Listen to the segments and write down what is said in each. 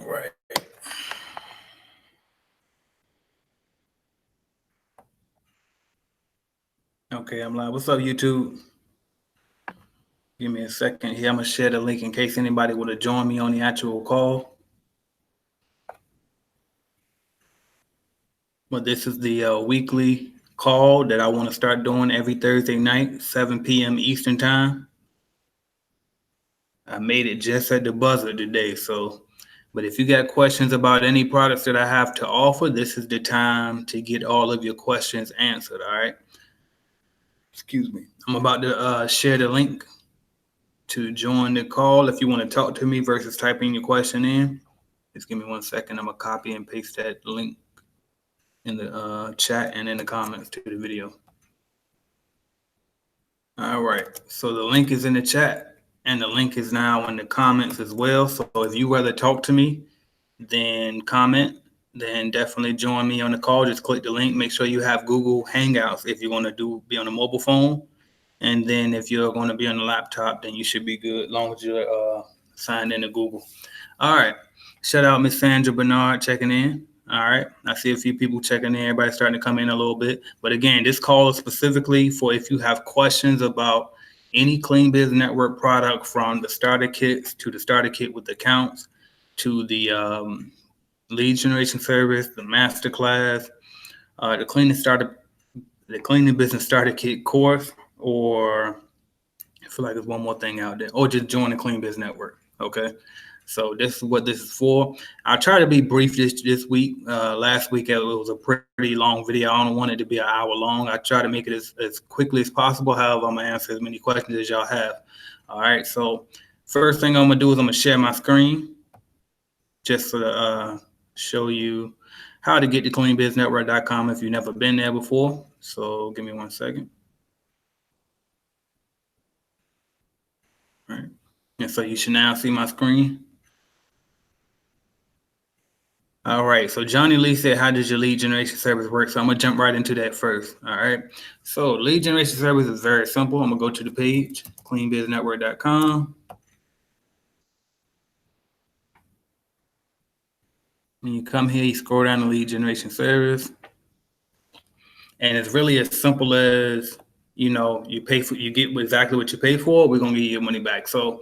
right. Okay, I'm live. What's up, YouTube? Give me a second here. I'm gonna share the link in case anybody would have joined me on the actual call. But this is the weekly call that I want to start doing every Thursday night, 7 p.m. Eastern time. I made it just at the buzzer today. But if you got questions about any products that I have to offer, this is the time to get all of your questions answered. All right. Excuse me. I'm about to share the link to join the call if you want to talk to me versus typing your question in. Just give me 1 second. I'm going to copy and paste that link in the chat and in the comments to the video. All right. So the link is in the chat and the link is now in the comments as well. So if you rather talk to me than comment, then definitely join me on the call. Just click the link. Make sure you have Google Hangouts if you're going to be on a mobile phone. And then if you're going to be on the laptop, then you should be good as long as you're signed into Google. All right. Shout out Miss Sandra Bernard checking in. All right. I see a few people checking in. Everybody's starting to come in a little bit. But again, this call is specifically for if you have questions about any Clean Biz Network product, from the starter kits to the starter kit with accounts to the lead generation service, the Masterclass, the Cleaning Business Starter Kit course, or I feel like there's one more thing out there, or just join the Clean Biz Network. Okay. So this is what this is for. I'll try to be brief this week. Last week it was a pretty long video. I don't want it to be an hour long. I try to make it as quickly as possible. However, I'm gonna answer as many questions as y'all have. All right. So first thing I'm gonna do is I'm gonna share my screen just to show you how to get to cleanbiznetwork.com if you've never been there before. So give me 1 second. All right. And so you should now see my screen. All right, so Johnny Lee said, how does your lead generation service work? So I'm gonna jump right into that first. All right, so lead generation service is very simple. I'm gonna go to the page, cleanbiznetwork.com. When you come here, you scroll down to lead generation service. And it's really as simple as, you get exactly what you pay for. We're gonna give you your money back. So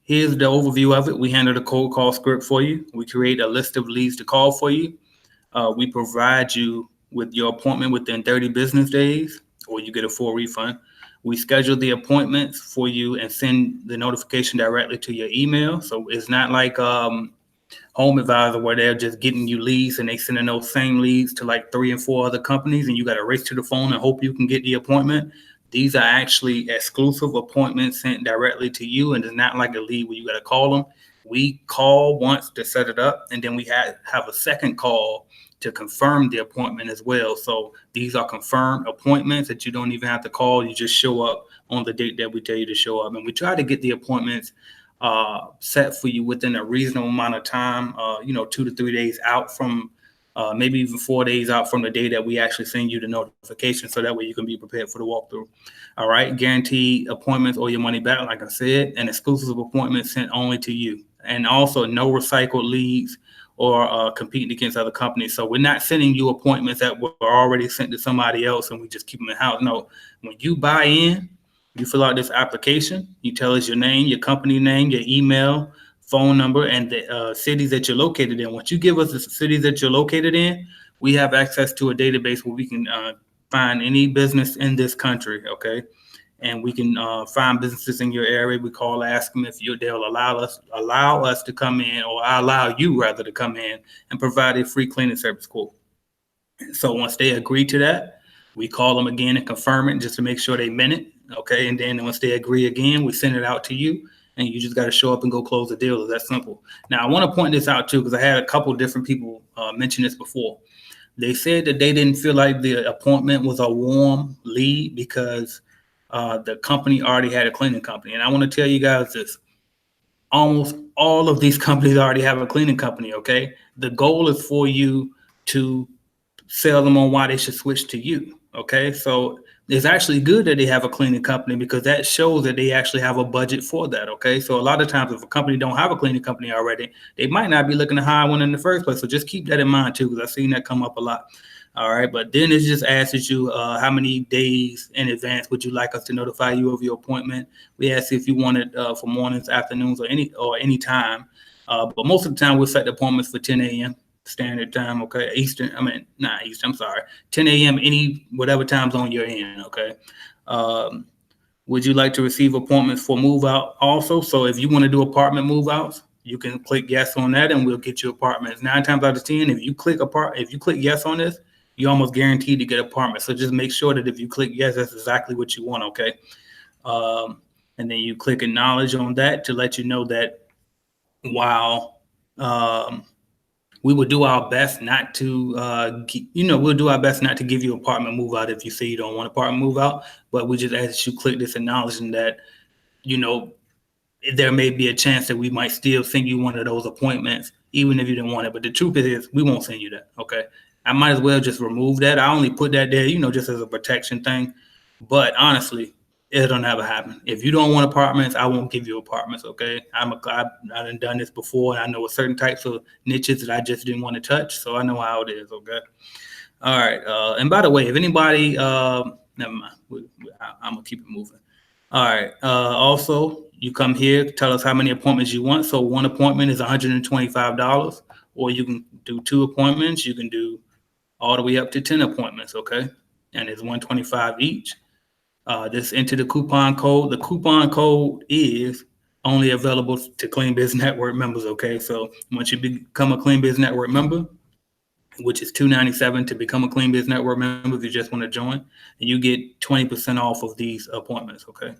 here's the overview of it. We handle the cold call script for you. We create a list of leads to call for you. We provide you with your appointment within 30 business days, or you get a full refund. We schedule the appointments for you and send the notification directly to your email. So it's not like Home Advisor where they're just getting you leads and they sending those same leads to like 3 and 4 other companies and you got to race to the phone and hope you can get the appointment. These are actually exclusive appointments sent directly to you, and it's not like a lead where you got to call them. We call once to set it up, and then we have a second call to confirm the appointment as well. So these are confirmed appointments that you don't even have to call. You just show up on the date that we tell you to show up. And we try to get the appointments set for you within a reasonable amount of time, 2 to 3 days out from, maybe even 4 days out from the day that we actually send you the notification. So that way you can be prepared for the walkthrough. All right. Guaranteed appointments or your money back, like I said, and exclusive appointments sent only to you. And also no recycled leads or competing against other companies. So we're not sending you appointments that were already sent to somebody else and we just keep them in house. No, when you buy in, you fill out this application, you tell us your name, your company name, your email, phone number, and the cities that you're located in. Once you give us the cities that you're located in, we have access to a database where we can find any business in this country, okay? And we can find businesses in your area. We call, ask them if they'll allow us to come in, or allow you rather to come in and provide a free cleaning service quote. So once they agree to that, we call them again and confirm it just to make sure they meant it, okay? And then once they agree again, we send it out to you, and you just got to show up and go close the deal. It's that simple. Now, I want to point this out too, because I had a couple of different people mention this before. They said that they didn't feel like the appointment was a warm lead because the company already had a cleaning company. And I want to tell you guys this. Almost all of these companies already have a cleaning company, okay? The goal is for you to sell them on why they should switch to you, okay? So it's actually good that they have a cleaning company because that shows that they actually have a budget for that. Okay, so a lot of times if a company don't have a cleaning company already, they might not be looking to hire one in the first place. So just keep that in mind too, because I've seen that come up a lot. All right, but then it just asks you how many days in advance would you like us to notify you of your appointment. We ask if you want it for mornings, afternoons, or any time. But most of the time we'll set the appointments for 10 a.m. Standard Time. Okay, Eastern. I mean, not Eastern. I'm sorry, 10 a.m. any whatever time zone you're in. Okay. Um, would you like to receive appointments for move out also? So if you want to do apartment move outs, you can click yes on that, and we'll get you apartments. 9 times out of 10, if you click yes on this, you're almost guaranteed to get apartments. So just make sure that if you click yes, that's exactly what you want. Okay. And then you click acknowledge on that to let you know that while we will do our best not to, we'll do our best not to give you apartment move out if you say you don't want apartment move out. But we just ask you click this acknowledging that, there may be a chance that we might still send you one of those appointments, even if you didn't want it. But the truth is, we won't send you that. Okay. I might as well just remove that. I only put that there, just as a protection thing. But honestly, it'll never happen. If you don't want apartments, I won't give you apartments. Okay. I've done this before, and I know certain types of niches that I just didn't want to touch. So I know how it is. Okay. All right. And by the way, if anybody, never mind. I'm gonna keep it moving. All right. Also, you come here, tell us how many appointments you want. So one appointment is $125, or you can do 2 appointments. You can do all the way up to 10 appointments. Okay. And it's $125 each. Just enter the coupon code. The coupon code is only available to Clean Biz Network members. Okay. So once you become a Clean Biz Network member, which is $297 to become a Clean Biz Network member if you just want to join, and you get 20% off of these appointments. Okay.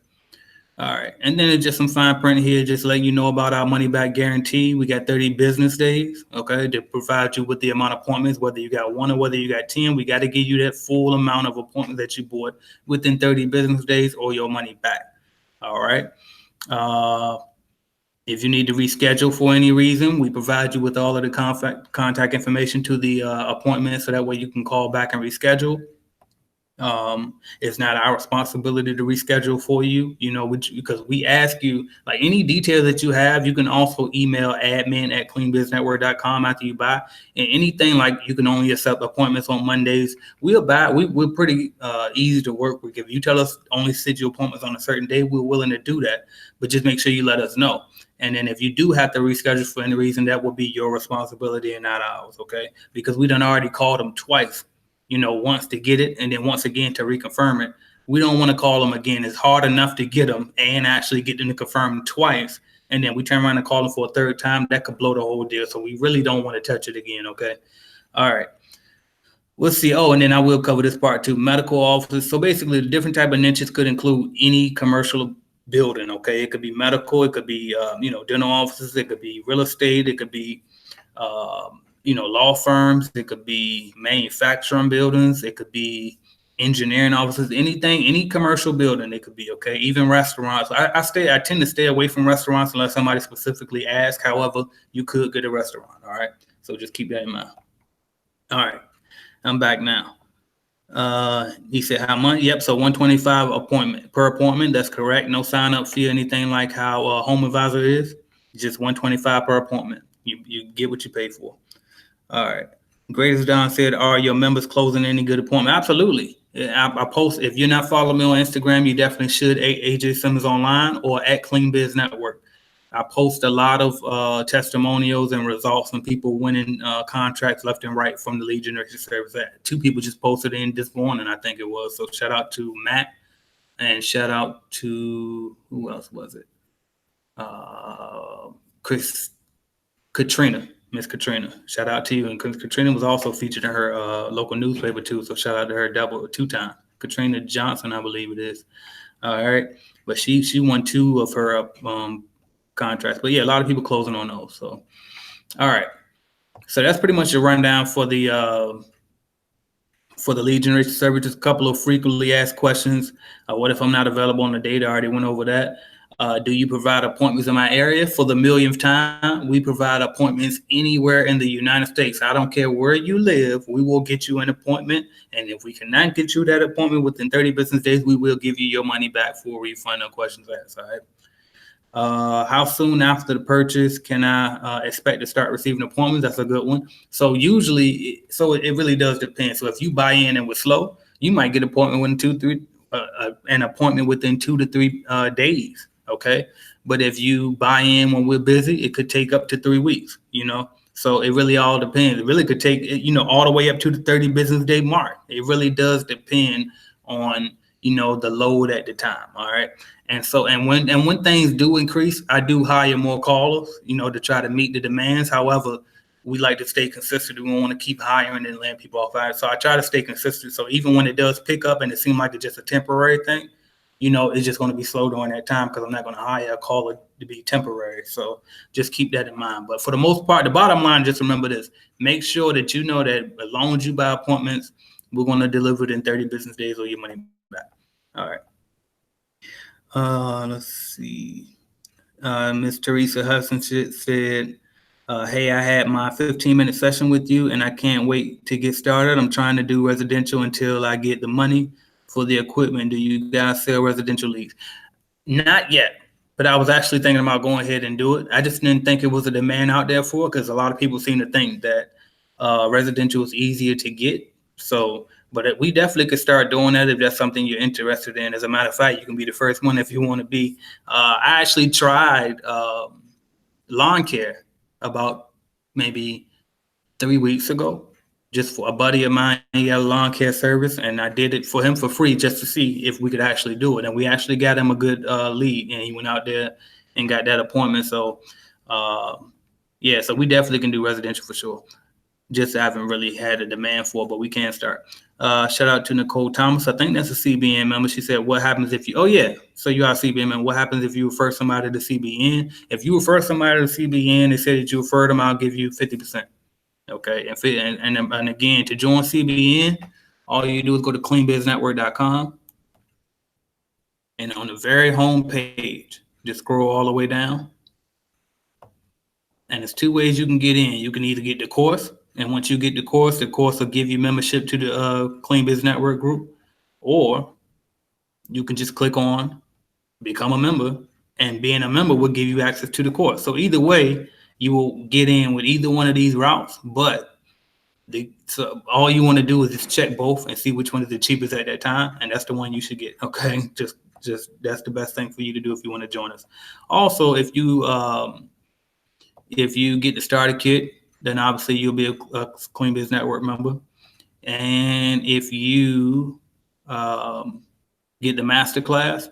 All right. And then it's just some fine print here, just letting you know about our money back guarantee. We got 30 business days, okay, to provide you with the amount of appointments, whether you got 1 or whether you got 10. We got to give you that full amount of appointments that you bought within 30 business days or your money back. All right. If you need to reschedule for any reason, we provide you with all of the contact information to the appointment, so that way you can call back and reschedule. It's not our responsibility to reschedule for you, because we ask you, like, any detail that you have, you can also email admin@cleanbiznetwork.com after you buy. And anything like you can only accept appointments on Mondays. We're pretty easy to work with. If you tell us only schedule appointments on a certain day, we're willing to do that. But just make sure you let us know. And then if you do have to reschedule for any reason, that will be your responsibility and not ours, okay? Because we done already called them twice, once to get it and then once again to reconfirm it. We don't want to call them again. It's hard enough to get them and actually get them to confirm twice. And then we turn around and call them for a third time. That could blow the whole deal. So we really don't want to touch it again, okay? All right. We'll see. Oh, and then I will cover this part too. Medical offices. So basically, the different type of niches could include any commercial building, okay? It could be medical. It could be, dental offices. It could be real estate. It could be, law firms. It could be manufacturing buildings. It could be engineering offices. Any commercial building. It could be, okay. Even restaurants. I tend to stay away from restaurants unless somebody specifically asks. However, you could get a restaurant. All right. So just keep that in mind. All right. I'm back now. He said how much? Yep. So $125 per appointment. That's correct. No sign up fee or anything like how Home Advisor is. Just $125 per appointment. You get what you pay for. All right. Greatest Don said, are your members closing any good appointment? Absolutely. I post, if you're not following me on Instagram, you definitely should, AJ Simmons Online or at Clean Biz Network. I post a lot of testimonials and results and people winning contracts left and right from the lead generation service. 2 people just posted in this morning, I think it was. So shout out to Matt and shout out to, who else was it? Katrina. Miss Katrina, shout out to you. And Katrina was also featured in her local newspaper too. So shout out to her 2 times. Katrina Johnson, I believe it is. All right. But she won 2 of her contracts. But yeah, a lot of people closing on those. So, all right. So that's pretty much a rundown for the lead generation service. Just a couple of frequently asked questions. What if I'm not available on the date? I already went over that. Do you provide appointments in my area? For the millionth time, we provide appointments anywhere in the United States. I don't care where you live, we will get you an appointment. And if we cannot get you that appointment within 30 business days, we will give you your money back for a refund, no questions asked. All right. How soon after the purchase can I expect to start receiving appointments? That's a good one. So usually, it really does depend. So if you buy in and we're slow, you might get an appointment an appointment within 2 to 3 days. Okay, but if you buy in when we're busy, it could take up to 3 weeks. So it really all depends. It really could take all the way up to the 30 business day mark. It really does depend on the load at the time. All right. And when things do increase, I do hire more callers, to try to meet the demands. However, we like to stay consistent. We want to keep hiring and letting people off. So I try to stay consistent. So even when it does pick up and it seems like it's just a temporary thing, it's just going to be slow during that time because I'm not going to hire a caller to be temporary. So just keep that in mind. But for the most part, the bottom line, just remember this. Make sure that you know that as long as you buy appointments, we're going to deliver it in 30 business days or your money back. All right. Let's see. Miss Teresa Hudson said, hey, I had my 15-minute session with you and I can't wait to get started. I'm trying to do residential until I get the money for the equipment. Do you guys sell residential leads? Not yet, but I was actually thinking about going ahead and do it. I just didn't think it was a demand out there for it because a lot of people seem to think that residential is easier to get. So, but we definitely could start doing that if that's something you're interested in. As a matter of fact, you can be the first one if you want to be. I actually tried lawn care about maybe 3 weeks ago, just for a buddy of mine. He had a lawn care service, and I did it for him for free just to see if we could actually do it. And we actually got him a good lead, and he went out there and got that appointment. So, so we definitely can do residential for sure. Just haven't really had a demand for it, but we can start. Shout out to Nicole Thomas. I think that's a CBN member. She said, what happens if you, so you are a CBN member. What happens if you refer somebody to CBN? If you refer somebody to CBN, they say that you referred them, I'll give you 50%. Okay. And again, to join CBN, all you do is go to cleanbiznetwork.com. And on the very home page, just scroll all the way down. And there's 2 ways you can get in. You can either get the course, and once you get the course will give you membership to the Clean Biz Network group, or you can just click on become a member, and being a member will give you access to the course. So either way, you will get in with either one of these routes, but so all you want to do is just check both and see which one is the cheapest at that time, and that's the one you should get. Okay, just that's the best thing for you to do if you want to join us. Also, if you get the starter kit, then obviously you'll be a Clean Biz Network member. And if you get the Masterclass,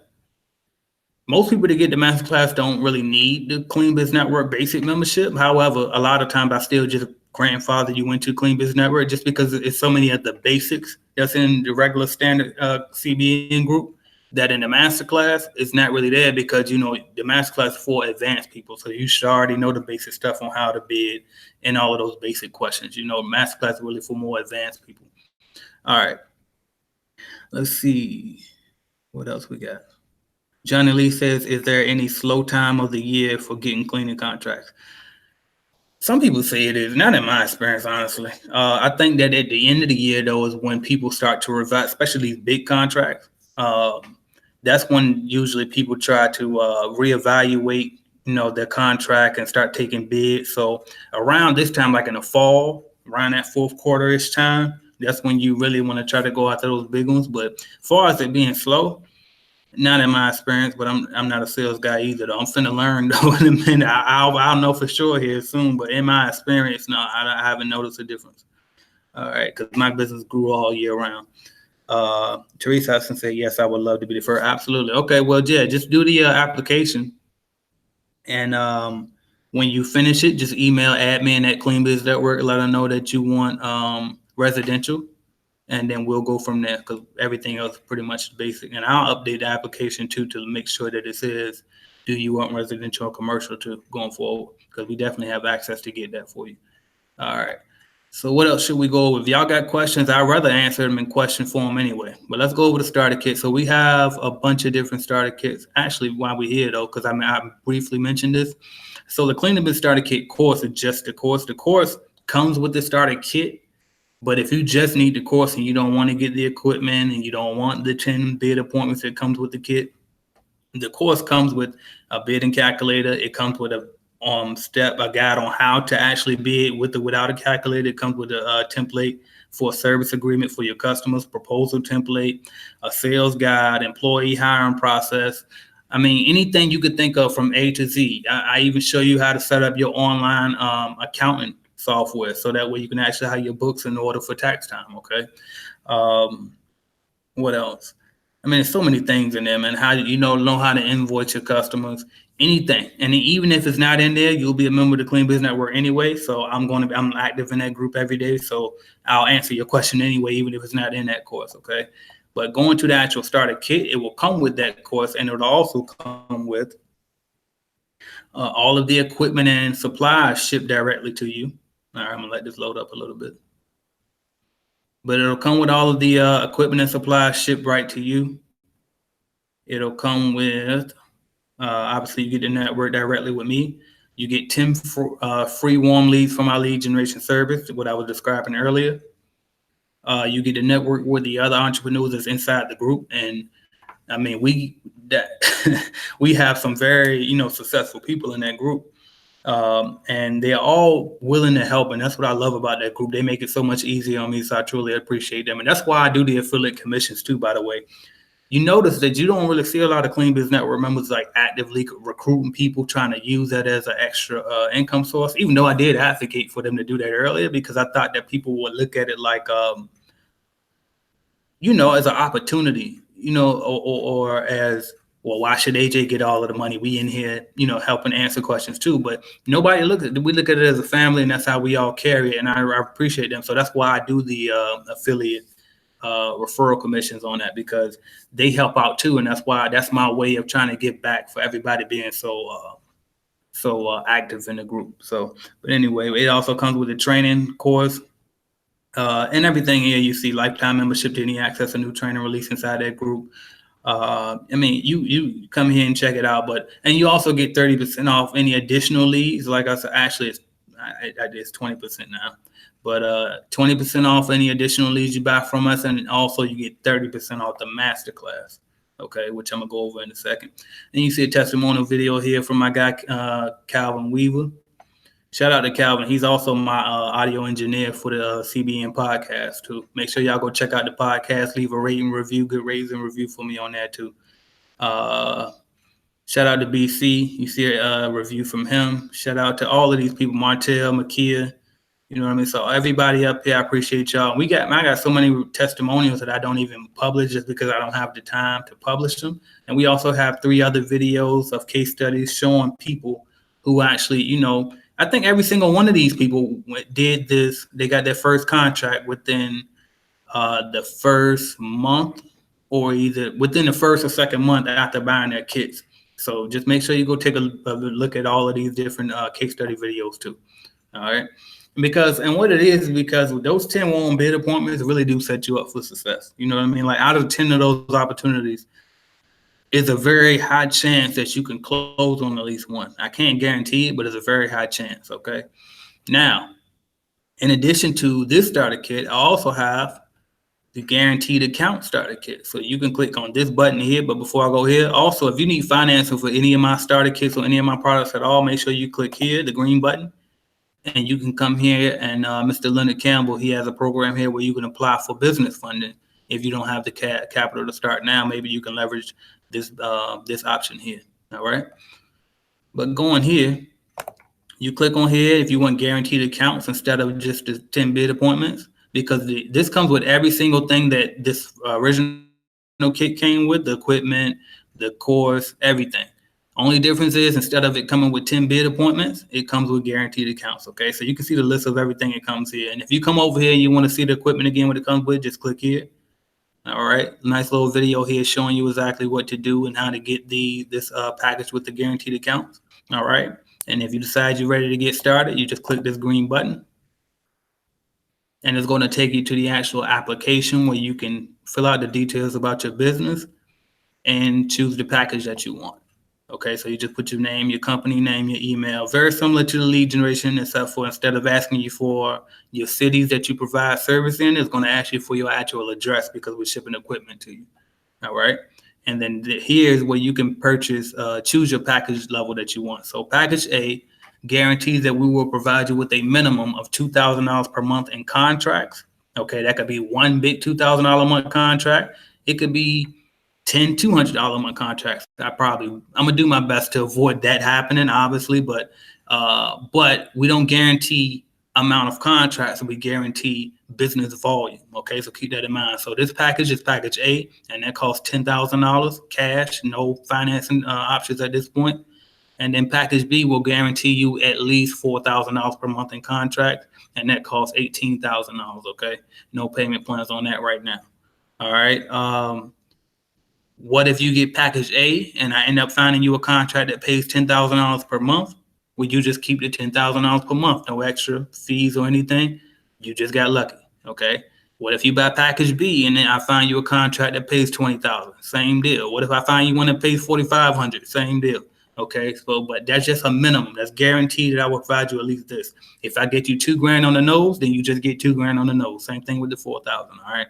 most people that get the Masterclass don't really need the Clean Biz Network basic membership. However, a lot of times I still just grandfather you into Clean Biz Network just because it's so many of the basics that's in the regular standard CBN group that in the Masterclass it's not really there because, the Masterclass is for advanced people. So you should already know the basic stuff on how to bid and all of those basic questions. Masterclass is really for more advanced people. All right. Let's see. What else we got? Johnny Lee says, is there any slow time of the year for getting cleaning contracts? Some people say it is. Not in my experience, honestly. I think that at the end of the year, though, is when people start to revise, especially these big contracts. That's when usually people try to reevaluate, their contract and start taking bids. So around this time, like in the fall, around that fourth quarter-ish time, that's when you really want to try to go after those big ones. But as far as it being slow, not in my experience, but I'm not a sales guy either, though. I'm finna learn, though, in a minute. I'll know for sure here soon, but in my experience, no, I haven't noticed a difference. All right, because my business grew all year round. Teresa Hudson said, yes, I would love to be the first. Absolutely. Okay, well, yeah, just do the application. And when you finish it, just email admin at Clean Biz Network. Let them know that you want residential. And then we'll go from there because everything else is pretty much basic. And I'll update the application too to make sure that it says, do you want residential or commercial to going forward? Because we definitely have access to get that for you. All right. So what else should we go over? If y'all got questions, I'd rather answer them in question form anyway. But let's go over the starter kit. So we have a bunch of different starter kits. Actually, while we're here though, because I briefly mentioned this. So the Clean the Biz Starter Kit course is just the course. The course comes with the starter kit. But if you just need the course and you don't want to get the equipment and you don't want the 10 bid appointments that comes with the kit, the course comes with a bidding calculator. It comes with a guide on how to actually bid with or without a calculator. It comes with a template for a service agreement for your customers, proposal template, a sales guide, employee hiring process. I mean, anything you could think of from A to Z. I even show you how to set up your online accounting software so that way you can actually have your books in order for tax time. Okay. What else? I mean, there's so many things in there, man. How know how to invoice your customers, anything. And even if it's not in there, you'll be a member of the Clean Biz Network anyway. So I'm active in that group every day. So I'll answer your question anyway, even if it's not in that course. Okay. But going to the actual starter kit, it will come with that course, and it'll also come with all of the equipment and supplies shipped directly to you. All right, I'm gonna let this load up a little bit. But it'll come with all of the equipment and supplies shipped right to you. It'll come with, obviously, you get the network directly with me. You get 10 free warm leads from our lead generation service, what I was describing earlier. You get to network with the other entrepreneurs that's inside the group. And I mean, we have some very, successful people in that group. And they're all willing to help. And that's what I love about that group. They make it so much easier on me. So I truly appreciate them. And that's why I do the affiliate commissions too, by the way. You notice that you don't really see a lot of Clean Biz Network members like actively recruiting people, trying to use that as an extra income source, even though I did advocate for them to do that earlier, because I thought that people would look at it like, as an opportunity, or as, well, why should AJ get all of the money? We in here, helping answer questions too. But nobody we look at it as a family, and that's how we all carry it. And I appreciate them. So that's why I do the affiliate referral commissions on that, because they help out too. And that's my way of trying to give back for everybody being so active in the group. So, but anyway, it also comes with a training course. And everything here you see, lifetime membership to any access a new training release inside that group. I mean, you come here and check it out, and you also get 30% off any additional leads. Like I said, actually, it's 20% now, but 20% off any additional leads you buy from us, and also you get 30% off the Masterclass. Okay, which I'm gonna go over in a second. And you see a testimonial video here from my guy Calvin Weaver. Shout out to Calvin. He's also my audio engineer for the CBN podcast too. Make sure y'all go check out the podcast. Leave a rating review, good rating review for me on that too. Shout out to BC. You see a review from him. Shout out to all of these people, Martell, Makia. You know what I mean? So everybody up here, I appreciate y'all. I got so many testimonials that I don't even publish just because I don't have the time to publish them. And we also have 3 other videos of case studies showing people who actually, I think every single one of these people did this. They got their first contract within the first month, or either within the first or second month after buying their kits. So just make sure you go take a look at all of these different case study videos too. All right. Because what it is because those 10 warm bid appointments really do set you up for success. You know what I mean? Like out of 10 of those opportunities, it's a very high chance that you can close on at least one. I can't guarantee it, but it's a very high chance. Okay. Now, in addition to this starter kit, I also have the guaranteed account starter kit. So you can click on this button here. But before I go here, also, if you need financing for any of my starter kits or any of my products at all, make sure you click here, the green button. And you can come here, and Mr. Leonard Campbell, he has a program here where you can apply for business funding. If you don't have the capital to start now, maybe you can leverage this option here. All right. But going here, you click on here if you want guaranteed accounts instead of just the 10 bid appointments, because this comes with every single thing that this original kit came with, the equipment, the course, everything. Only difference is instead of it coming with 10 bid appointments, it comes with guaranteed accounts. Okay, so you can see the list of everything that comes here. And if you come over here and you want to see the equipment again, what it comes with, just click here. All right, nice little video here showing you exactly what to do and how to get this package with the guaranteed accounts. All right, and if you decide you're ready to get started, you just click this green button. and it's going to take you to the actual application where you can fill out the details about your business and choose the package that you want. Okay, so you just put your name, your company name, your email, very similar to the lead generation, except for instead of asking you for your cities that you provide service in, it's going to ask you for your actual address because we're shipping equipment to you. All right. And then here's where you can purchase, choose your package level that you want. So package A guarantees that we will provide you with a minimum of $2,000 per month in contracts. Okay, that could be one big $2,000 a month contract. It could be 10 $200 a month contracts. I'm gonna do my best to avoid that happening, obviously, but we don't guarantee amount of contracts, we guarantee business volume. Okay, so keep that in mind. So this package is package A, and that costs $10,000 cash, no financing options at this point. And then package B will guarantee you at least $4,000 per month in contract, and that costs $18,000. Okay, no payment plans on that right now. All right. What if you get package A and I end up finding you a contract that pays $10,000 per month? Would you just keep the $10,000 per month, no extra fees or anything? You just got lucky. Okay. What if you buy package B and then I find you a contract that pays $20,000? Same deal. What if I find you one that pays $4,500? Same deal. Okay. So, but that's just a minimum. That's guaranteed that I will provide you at least this. If I get you $2,000 on the nose, then you just get $2,000 on the nose. Same thing with the 4,000. All right.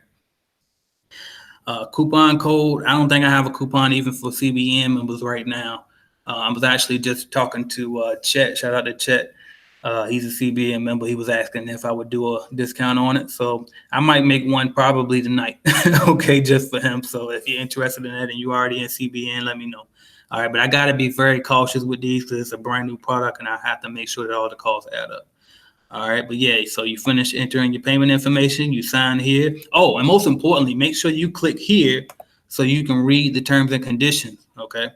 Coupon code. I don't think I have a coupon even for CBN members right now. I was actually just talking to Chet. Shout out to Chet. He's a CBN member. He was asking if I would do a discount on it. So I might make one probably tonight. Okay, just for him. So if you're interested in that and you're already in CBN, let me know. All right, but I got to be very cautious with these because it's a brand new product and I have to make sure that all the costs add up. All right, but yeah, so you finish entering your payment information, you sign here. Oh, and most importantly, make sure you click here so you can read the terms and conditions, okay?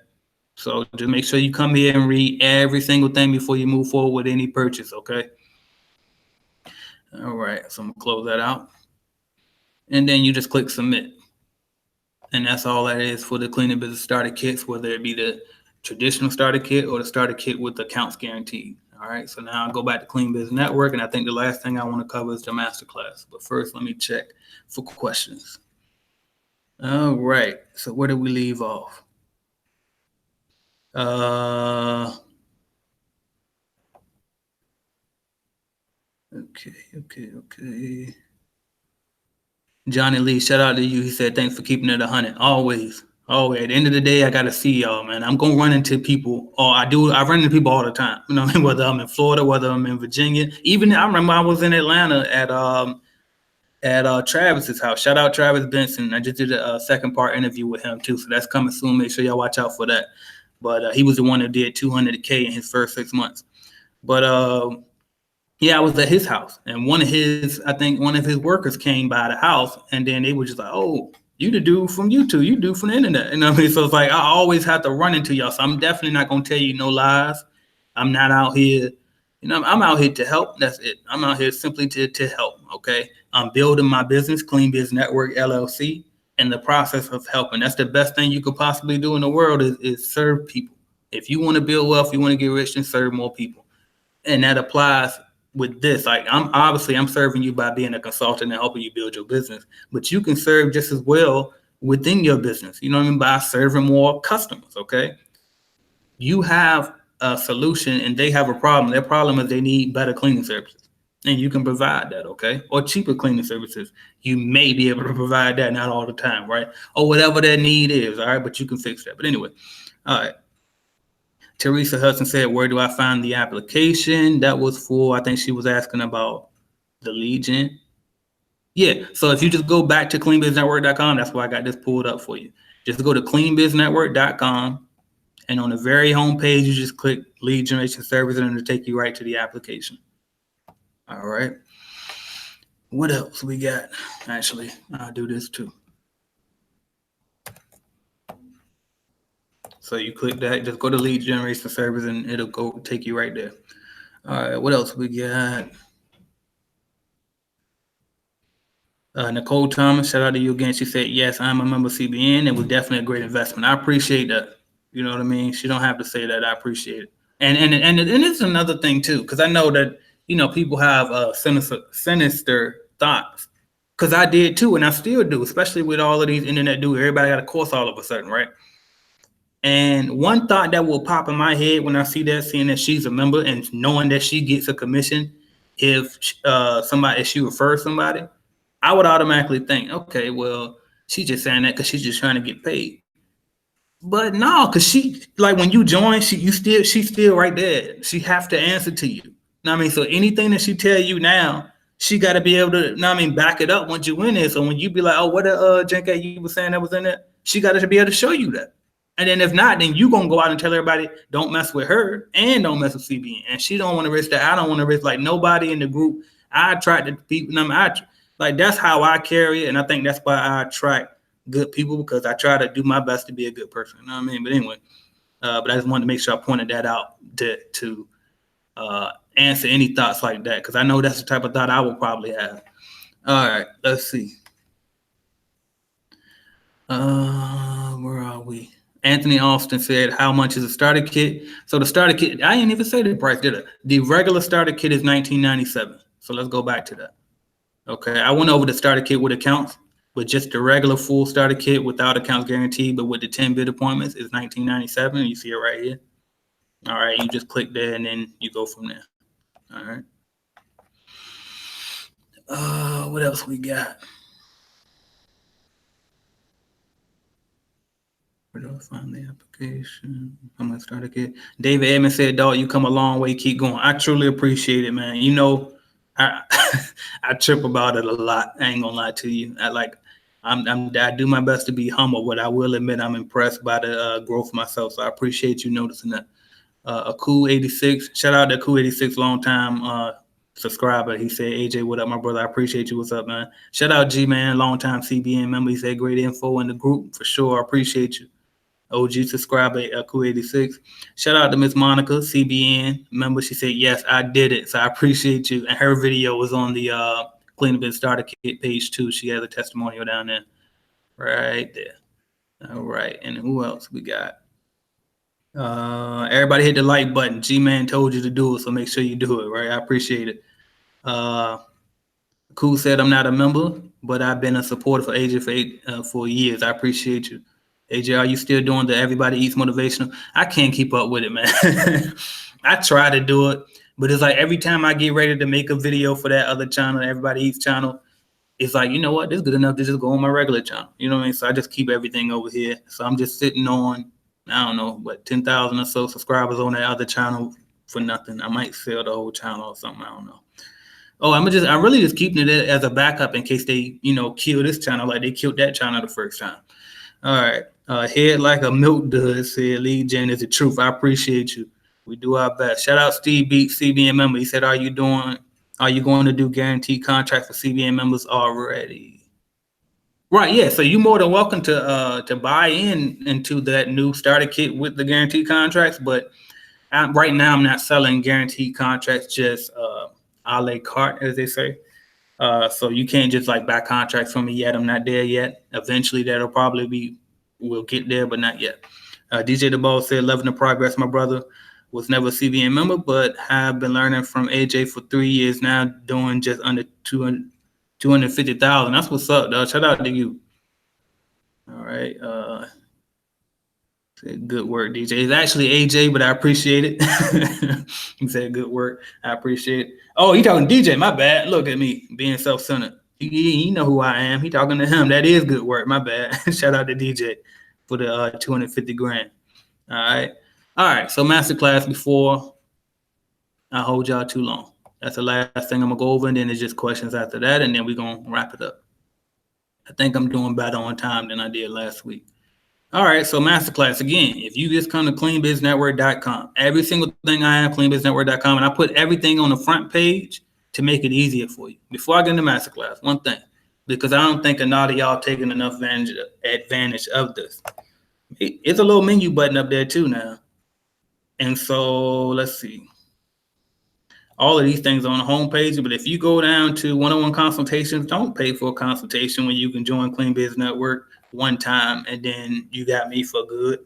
So just make sure you come here and read every single thing before you move forward with any purchase, okay? All right, so I'm gonna close that out. And then you just click submit. And that's all that is for the Cleaning Business Starter Kits, whether it be the traditional starter kit or the starter kit with accounts guaranteed. All right, so now I'll go back to Clean Business Network, and I think the last thing I want to cover is the Masterclass. But first, let me check for questions. All right, so where did we leave off? Okay. Johnny Lee, shout out to you. He said, thanks for keeping it 100. Always. At the end of the day, I got to see y'all, man. I'm going to run into people. I run into people all the time. You know what I mean? Whether I'm in Florida, whether I'm in Virginia. Even I remember I was in Atlanta at Travis's house. Shout out Travis Benson. I just did a second part interview with him too. So that's coming soon. Make sure y'all watch out for that. But he was the one that did 200K in his first 6 months. But yeah, I was at his house, and one of his workers came by the house, and then they were just like, "Oh, you the dude from YouTube, you dude from the internet." You know what I mean? So it's like I always have to run into y'all. So I'm definitely not gonna tell you no lies. I'm not out here, I'm out here to help. That's it. I'm out here simply to help. Okay. I'm building my business, Clean Biz Network LLC, in the process of helping. That's the best thing you could possibly do in the world is serve people. If you want to build wealth, you want to get rich, and serve more people. And that applies with this. Like I'm serving you by being a consultant and helping you build your business, but you can serve just as well within your business. You know what I mean? By serving more customers. Okay. You have a solution and they have a problem. Their problem is they need better cleaning services, and you can provide that. Okay. Or cheaper cleaning services. You may be able to provide that, not all the time, right? Or whatever that need is. All right. But you can fix that. But anyway. All right. Teresa Hudson said, where do I find the application? That was for, I think she was asking about the Legion. Yeah, so if you just go back to cleanbiznetwork.com, that's why I got this pulled up for you. Just go to cleanbiznetwork.com, and on the very home page, you just click lead generation service, and it'll take you right to the application. All right. What else we got? Actually, I'll do this too. So you click that, just go to lead generation service, and it'll go take you right there. All right, what else we got? Nicole Thomas, shout out to you again. She said, yes, I'm a member of CBN. It was definitely a great investment. I appreciate that. You know what I mean? She don't have to say that. I appreciate it. And it's another thing too, because I know that, people have sinister thoughts. Because I did too, and I still do, especially with all of these internet dudes. Everybody got a course all of a sudden, right? And one thought that will pop in my head when I see that, seeing that she's a member and knowing that she gets a commission if if she refers somebody, I would automatically think, okay, well, she's just saying that because she's just trying to get paid. But no, because she, like, when you join, she's still right there. She have to answer to you. Know what I mean? So anything that she tell you now, she got to be able to, know what I mean, back it up once you in there. So when you be like, oh, what a Jenke you was saying that was in there, she got to be able to show you that. And then if not, then you gonna go out and tell everybody, don't mess with her and don't mess with CBN. And she don't want to risk that. I don't want to risk, like, nobody in the group. I attract the people. Like, that's how I carry it, and I think that's why I attract good people, because I try to do my best to be a good person. You know what I mean? But anyway, but I just wanted to make sure I pointed that out to answer any thoughts like that, because I know that's the type of thought I will probably have. All right, let's see. Where are we? Anthony Austin said, how much is a starter kit? So the starter kit, I didn't even say the price, did I? The regular starter kit is $19.97. So let's go back to that. Okay, I went over the starter kit with accounts, but just the regular full starter kit without accounts guaranteed, but with the 10 bid appointments is $19.97. You see it right here. All right, you just click there and then you go from there. All right. What else we got? Where do I find the application? I'm gonna start again. David Edmonds said, dog, you come a long way, keep going. I truly appreciate it, man. You know, I I trip about it a lot. I ain't gonna lie to you. I do my best to be humble, but I will admit I'm impressed by the growth myself. So I appreciate you noticing that. A cool 86. Shout out to cool 86, long time subscriber. He said, AJ, what up, my brother? I appreciate you. What's up, man? Shout out G man, long time CBN member. He said great info in the group for sure. I appreciate you. OG subscriber, cool 86. Shout out to Miss Monica, CBN member. She said, yes, I did it. So I appreciate you. And her video was on the Clean Up and Starter Kit page too. She has a testimonial down there. Right there. All right. And who else we got? Everybody hit the like button. G-Man told you to do it, so make sure you do it, right? I appreciate it. Cool said, I'm not a member, but I've been a supporter for AJ for years. I appreciate you. AJ, are you still doing the Everybody Eats Motivational? I can't keep up with it, man. I try to do it, but it's like every time I get ready to make a video for that other channel, Everybody Eats channel, it's like, you know what? This is good enough to just go on my regular channel. You know what I mean? So I just keep everything over here. So I'm just sitting on, I don't know, what, 10,000 or so subscribers on that other channel for nothing. I might sell the whole channel or something. I don't know. Oh, I'm really just keeping it as a backup in case they, kill this channel like they killed that channel the first time. All right. Head like a milk does, said Lead Gen is the truth. I appreciate you. We do our best. Shout out Steve Beat, CBN member. He said, are you going to do guaranteed contracts for CBN members already? Right, yeah. So you're more than welcome to buy into that new starter kit with the guaranteed contracts. But right now, I'm not selling guaranteed contracts, just a la carte, as they say. So you can't just like buy contracts from me yet. I'm not there yet. Eventually, we'll get there, but not yet. DJ The Ball said, loving the progress, my brother. Was never a CBN member, but have been learning from AJ for 3 years now, doing just under 250,000. That's what's up, dog. Shout out to you. All right. Good work, DJ. It's actually AJ, but I appreciate it. He said good work. I appreciate it. Oh, he talking to DJ. My bad. Look at me being self-centered. He know who I am. He talking to him. That is good work. My bad. Shout out to DJ for the 250 grand. All right. All right. So Masterclass before I hold y'all too long. That's the last thing I'm going to go over, and then it's just questions after that, and then we're going to wrap it up. I think I'm doing better on time than I did last week. All right, so Masterclass, again, if you just come to cleanbiznetwork.com, every single thing I have, cleanbiznetwork.com, and I put everything on the front page to make it easier for you. Before I get into Masterclass, one thing, because I don't think a lot of y'all taking enough advantage of this. It's a little menu button up there too now. And so let's see. All of these things are on the homepage, but if you go down to one-on-one consultations, don't pay for a consultation when you can join Clean Biz Network one time and then you got me for good.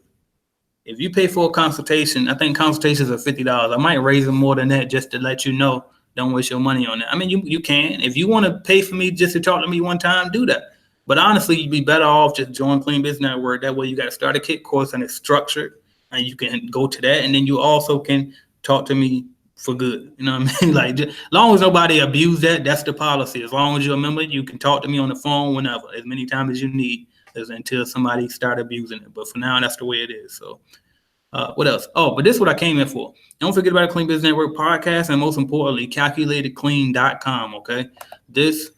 If you pay for a consultation, I think consultations are $50. I might raise them more than that just to let you know Don't waste your money on that. I mean, you can. If you want to pay for me just to talk to me one time, do that. But honestly, you'd be better off just join Clean Business Network. That way you got a starter kit course and it's structured and you can go to that. And then you also can talk to me for good. You know what I mean? Like, as long as nobody abuse that, that's the policy. As long as you're a member, you can talk to me on the phone whenever, as many times as you need, until somebody start abusing it. But for now, that's the way it is. So what else? Oh, but this is what I came in for. Don't forget about the Clean Business Network podcast, and most importantly, calculatedclean.com. Okay. This,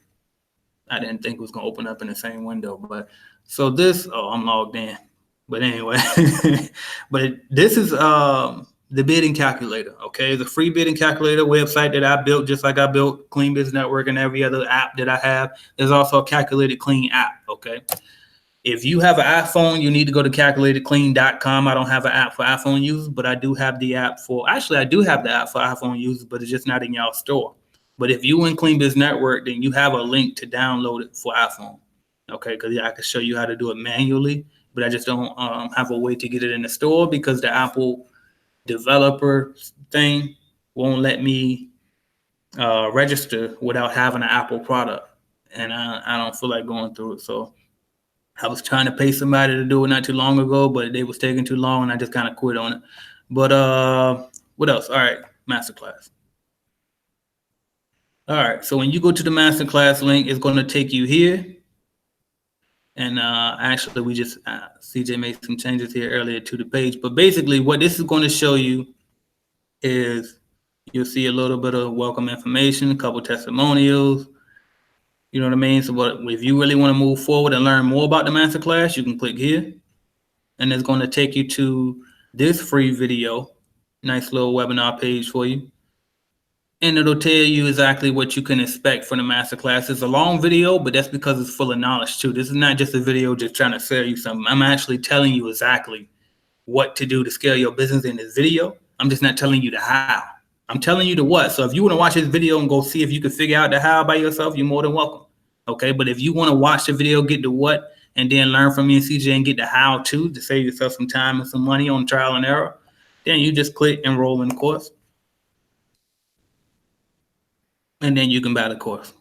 I didn't think was going to open up in the same window, but so this, I'm logged in. But anyway, but this is the bidding calculator. Okay. The free bidding calculator website that I built, just like I built Clean Business Network and every other app that I have. There's also a Calculated Clean app. Okay. If you have an iPhone, you need to go to calculatedclean.com. I don't have an app for iPhone users, but I do have the app for, actually, I do have the app for iPhone users, but it's just not in y'all store. But if you in Clean Business Network, then you have a link to download it for iPhone. Okay, because I can show you how to do it manually, but I just don't have a way to get it in the store because the Apple developer thing won't let me register without having an Apple product. And I don't feel like going through it. So I was trying to pay somebody to do it not too long ago, but they was taking too long and I just kind of quit on it. But what else? All right, Masterclass. All right, so when you go to the Masterclass link, it's going to take you here. And actually, we just, CJ made some changes here earlier to the page. But basically, what this is going to show you is you'll see a little bit of welcome information, a couple testimonials. You know what I mean? So if you really want to move forward and learn more about the Masterclass, you can click here. And it's going to take you to this free video. Nice little webinar page for you. And it'll tell you exactly what you can expect from the Masterclass. It's a long video, but that's because it's full of knowledge too. This is not just a video just trying to sell you something. I'm actually telling you exactly what to do to scale your business in this video. I'm just not telling you the how. I'm telling you the what. So if you want to watch this video and go see if you can figure out the how by yourself, you're more than welcome. Okay, but if you want to watch the video, get the what, and then learn from me and CJ and get the how to save yourself some time and some money on trial and error, then you just click enroll in the course. And then you can buy the course.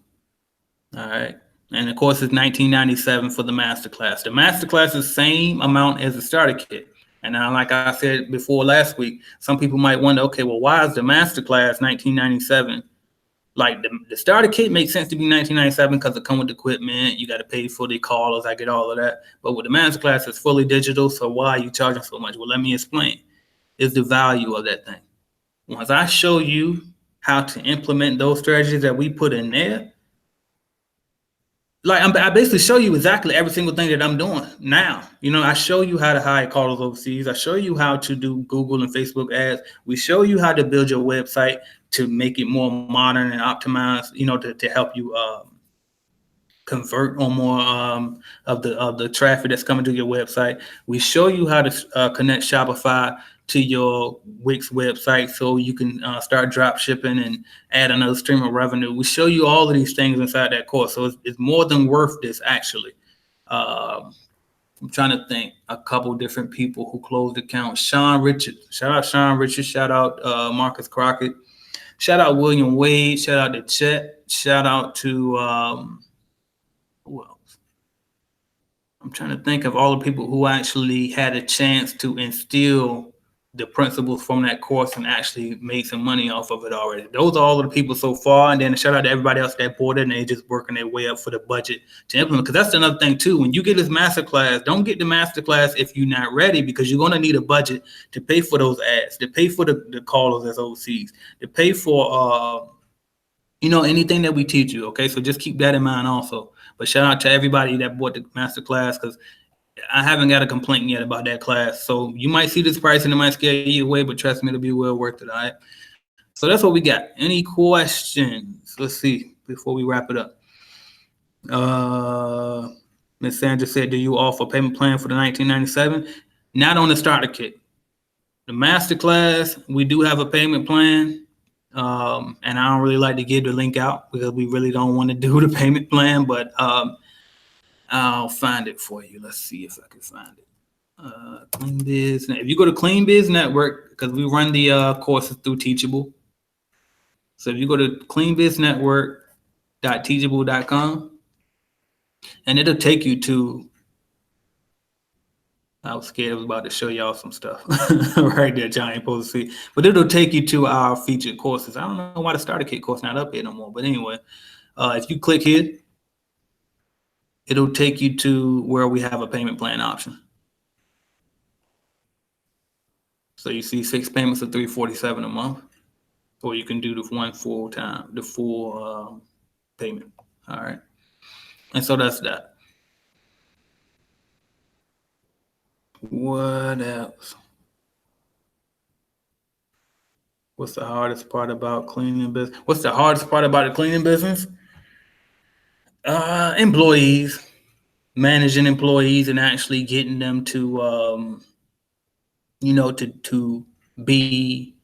All right. And the course is $19.97 for the Masterclass. The Masterclass is the same amount as the starter kit. And now, like I said before last week, some people might wonder, okay, well, why is the Masterclass $19.97? Like the starter kit makes sense to be $19.97 because it comes with equipment. You got to pay for the callers. I get all of that. But with the Masterclass, it's fully digital. So why are you charging so much? Well, let me explain. It's the value of that thing. Once I show you how to implement those strategies that we put in there, like I basically show you exactly every single thing that I'm doing now. You know, I show you how to hire callers overseas. I show you how to do Google and Facebook ads. We show you how to build your website to make it more modern and optimized, you know, to help you convert on more of the traffic that's coming to your website. We show you how to connect Shopify to your Wix website so you can start drop shipping and add another stream of revenue. We show you all of these things inside that course. So it's more than worth this, actually. I'm trying to think a couple different people who closed accounts. Sean Richards. Shout out Sean Richards. Shout out Marcus Crockett. Shout out William Wade. Shout out to Chet. Shout out to who else? I'm trying to think of all the people who actually had a chance to instill the principles from that course and actually made some money off of it already. Those are all of the people so far. And then a shout out to everybody else that bought it and they just working their way up for the budget to implement. Because that's another thing too. When you get this Masterclass, don't get the Masterclass if you're not ready, because you're going to need a budget to pay for those ads, to pay for the callers that's overseas, to pay for anything that we teach you. Okay, so just keep that in mind also. But shout out to everybody that bought the Masterclass, because I haven't got a complaint yet about that class. So you might see this price and it might scare you away, but trust me, it'll be well worth it. All right. So that's what we got. Any questions? Let's see before we wrap it up. Ms. Sandra said, do you offer payment plan for the $19.97? Not on the starter kit. The Masterclass, we do have a payment plan. And I don't really like to give the link out because we really don't want to do the payment plan, but I'll find it for you. Let's see if I can find it. Clean Biz. If you go to Clean Biz Network, because we run the courses through Teachable. So if you go to cleanbiznetwork.teachable.com, and it'll take you to, I was scared I was about to show y'all some stuff right there, John ain't supposed to see. But it'll take you to our featured courses. I don't know why the starter kit course not up here no more. But anyway, if you click here, it'll take you to where we have a payment plan option. So you see 6 payments of $347 a month, or you can do the full payment. All right, and so that's that. What else? What's the hardest part about cleaning business? What's the hardest part about the cleaning business? Employees, managing employees, and actually getting them to, to be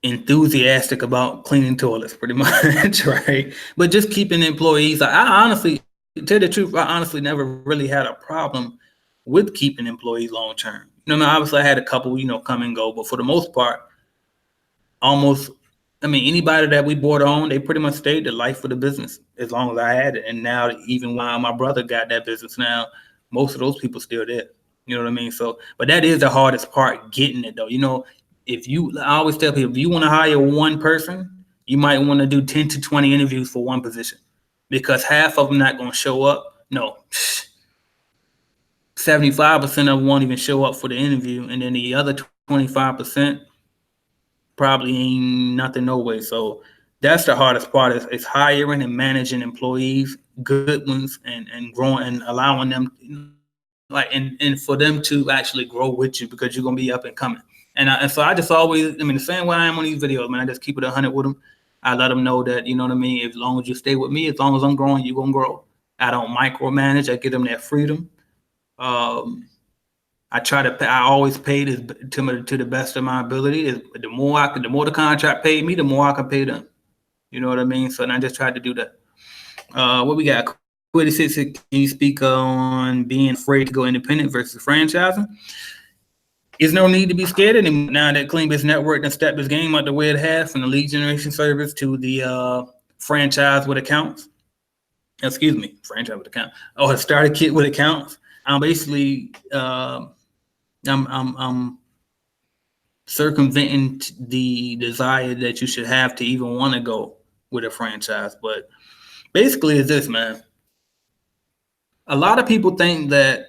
enthusiastic about cleaning toilets, pretty much, right? But just keeping employees. I honestly, to tell the truth, I honestly never really had a problem with keeping employees long term. Obviously I had a couple, come and go, but for the most part, anybody that we brought on, they pretty much stayed the life of the business as long as I had it. And now, even while my brother got that business now, most of those people still there. You know what I mean? So, but that is the hardest part, getting it though. I always tell people, if you want to hire one person, you might want to do 10 to 20 interviews for one position, because half of them not going to show up. No, 75% of them won't even show up for the interview. And then the other 25% probably ain't nothing no way. So that's the hardest part, is hiring and managing employees, good ones, and growing and allowing them, and for them to actually grow with you, because you're going to be up and coming. And so I just always, the same way I am on these videos, man, I just keep it 100 with them. I let them know that, as long as you stay with me, as long as I'm growing, you're going to grow. I don't micromanage. I give them that freedom. I always pay to the best of my ability. The more the contract paid me, the more I can pay them. You know what I mean? So, and I just tried to do that. What we got? Quitty Six, can you speak on being afraid to go independent versus franchising? There's no need to be scared anymore. Now that Clean Biz Network and stepped this game out the way it has, from the lead generation service to the franchise with accounts. Excuse me, franchise with accounts. Oh, a starter kit with accounts. I'm basically I'm circumventing the desire that you should have to even want to go with a franchise. But basically, it's this, man. A lot of people think that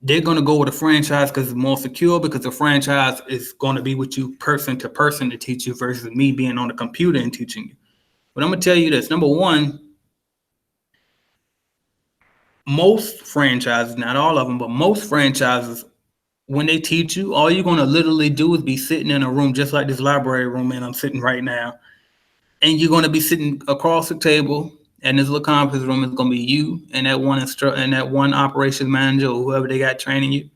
they're going to go with a franchise because it's more secure, because the franchise is going to be with you person to person to teach you, versus me being on the computer and teaching you. But I'm going to tell you this. Number one, most franchises, not all of them, but most franchises, when they teach you, all you're going to literally do is be sitting in a room just like this library room, and I'm sitting right now. And you're going to be sitting across the table, and this little conference room is going to be you and that one operations manager or whoever they got training you.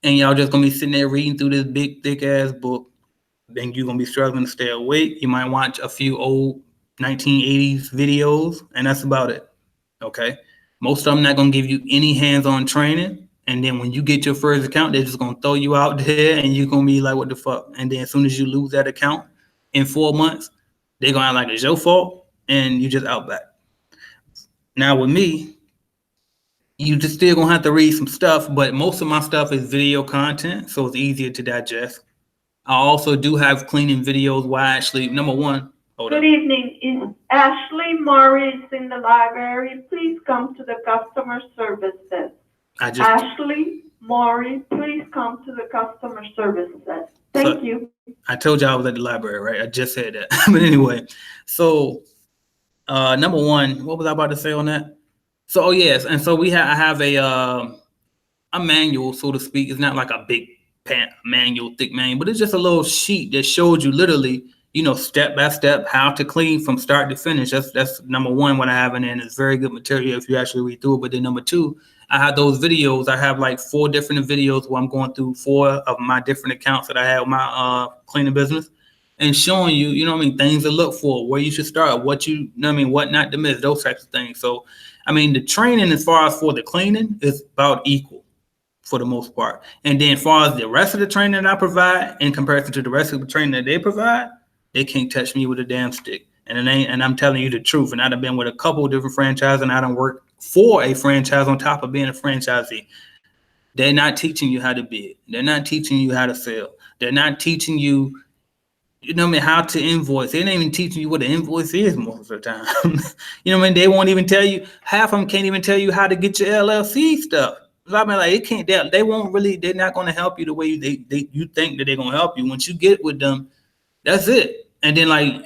And y'all just going to be sitting there reading through this big, thick ass book. Then you're going to be struggling to stay awake. You might watch a few old 1980s videos, and that's about it. Okay. Most of them not going to give you any hands-on training. And then when you get your first account, they're just going to throw you out there, and you're going to be like, what the fuck? And then as soon as you lose that account in 4 months, they're going to act like it's your fault, and you just out back. Now with me, you just still going to have to read some stuff, but most of my stuff is video content, so it's easier to digest. I also do have cleaning videos where I actually, number one, Good evening. Is Ashley Morris in the library? Please come to the customer service desk. Ashley Morris, please come to the customer service desk. Thank you. I told you I was at the library, right? I just said that. But anyway, so number one, what was I about to say on that? So, yes, and so I have a manual, so to speak. It's not like a big manual, thick manual, but it's just a little sheet that shows you literally, step by step how to clean from start to finish. That's number one, what I have in there, and it's very good material if you actually read through it. But then number two, I have those videos. I have like 4 different videos where I'm going through 4 of my different accounts that I have with my cleaning business, and showing you, things to look for, where you should start, what not to miss, those types of things. So, the training as far as for the cleaning is about equal for the most part. And then as far as the rest of the training that I provide in comparison to the rest of the training that they provide, they can't touch me with a damn stick. And I'm telling you the truth. And I've been with a couple of different franchises, and I done worked for a franchise on top of being a franchisee. They're not teaching you how to bid. They're not teaching you how to sell. They're not teaching you, how to invoice. They ain't even teaching you what an invoice is most of the time. They won't even tell you. Half of them can't even tell you how to get your LLC stuff. I mean, like, it can't. They won't really. They're not going to help you the way you think that they're going to help you. Once you get with them, that's it. And then, like,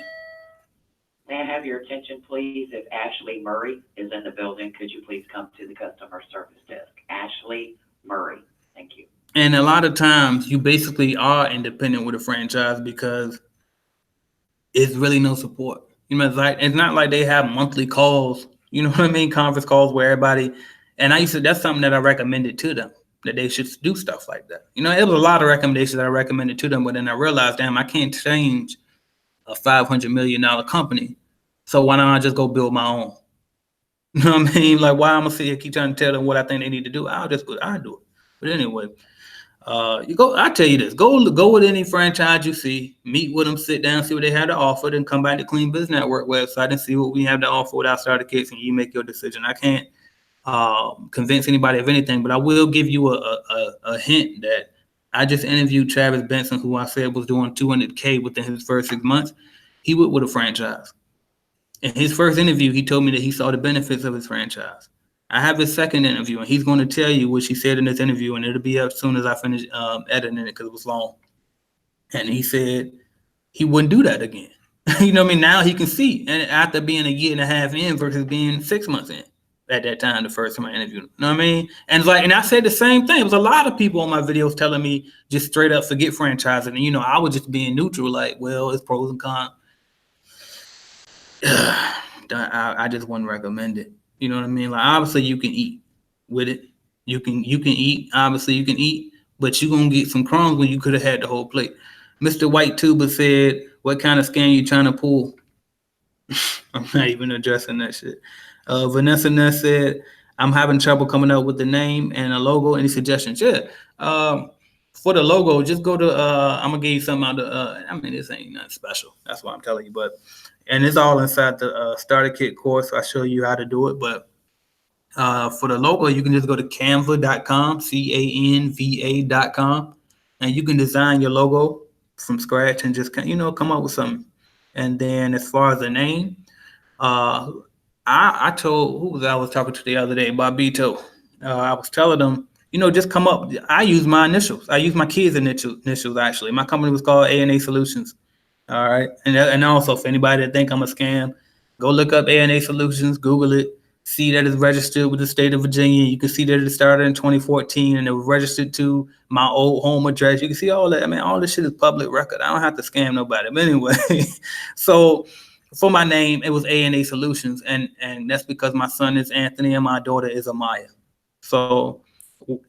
may I have your attention, please? If Ashley Murray is in the building, could you please come to the customer service desk? Ashley Murray, thank you. And a lot of times, you basically are independent with a franchise because it's really no support. It's not like they have monthly calls. You know what I mean? Conference calls where everybody. And that's something that I recommended to them, that they should do stuff like that. It was a lot of recommendations that I recommended to them, but then I realized, damn, I can't change a $500 million company. So why don't I just go build my own? You know what I mean? Like, why I'm gonna sit here keep trying to tell them what I think they need to do? I'll do it. But anyway, I tell you this: go with any franchise you see, meet with them, sit down, see what they have to offer, then come back to Clean Business Network website and see what we have to offer with our starter kits, and you make your decision. I can't convince anybody of anything, but I will give you a hint that I just interviewed Travis Benson, who I said was doing $200K within his first 6 months. He went with a franchise. In his first interview, he told me that he saw the benefits of his franchise. I have his second interview, and he's going to tell you what he said in this interview, and it'll be up as soon as I finish editing it because it was long. And he said he wouldn't do that again. You know what I mean? Now he can see, and after being a year and a half in versus being 6 months in at that time, the first time I interviewed him. You know what I mean? And and I said the same thing. It was a lot of people on my videos telling me just straight up forget franchising. And, I was just being neutral, like, well, it's pros and cons. I just wouldn't recommend it. You know what I mean? Like, obviously you can eat with it. You can eat. Obviously you can eat, but you're going to get some crumbs when you could have had the whole plate. Mr. White Tuber said, what kind of scam you trying to pull? I'm not even addressing that shit. Vanessa Ness said, I'm having trouble coming up with the name and a logo. Any suggestions? Yeah. For the logo, just go to, I'm going to give you something out of, this ain't nothing special. That's what I'm telling you. And it's all inside the starter kit course. I show you how to do it. But for the logo, you can just go to canva.com, canva.com, and you can design your logo from scratch and just, come up with something. And then as far as the name, I told, who was I was talking to the other day, Bobito. I was telling them, just come up. I use my initials. I use my kids' initials, actually. My company was called A&A Solutions. All right. And also, for anybody that think I'm a scam, go look up A&A Solutions, Google it, see that it's registered with the state of Virginia. You can see that it started in 2014 and it was registered to my old home address. You can see all that. All this shit is public record. I don't have to scam nobody. But anyway, so for my name, it was A&A Solutions. And that's because my son is Anthony and my daughter is Amaya. So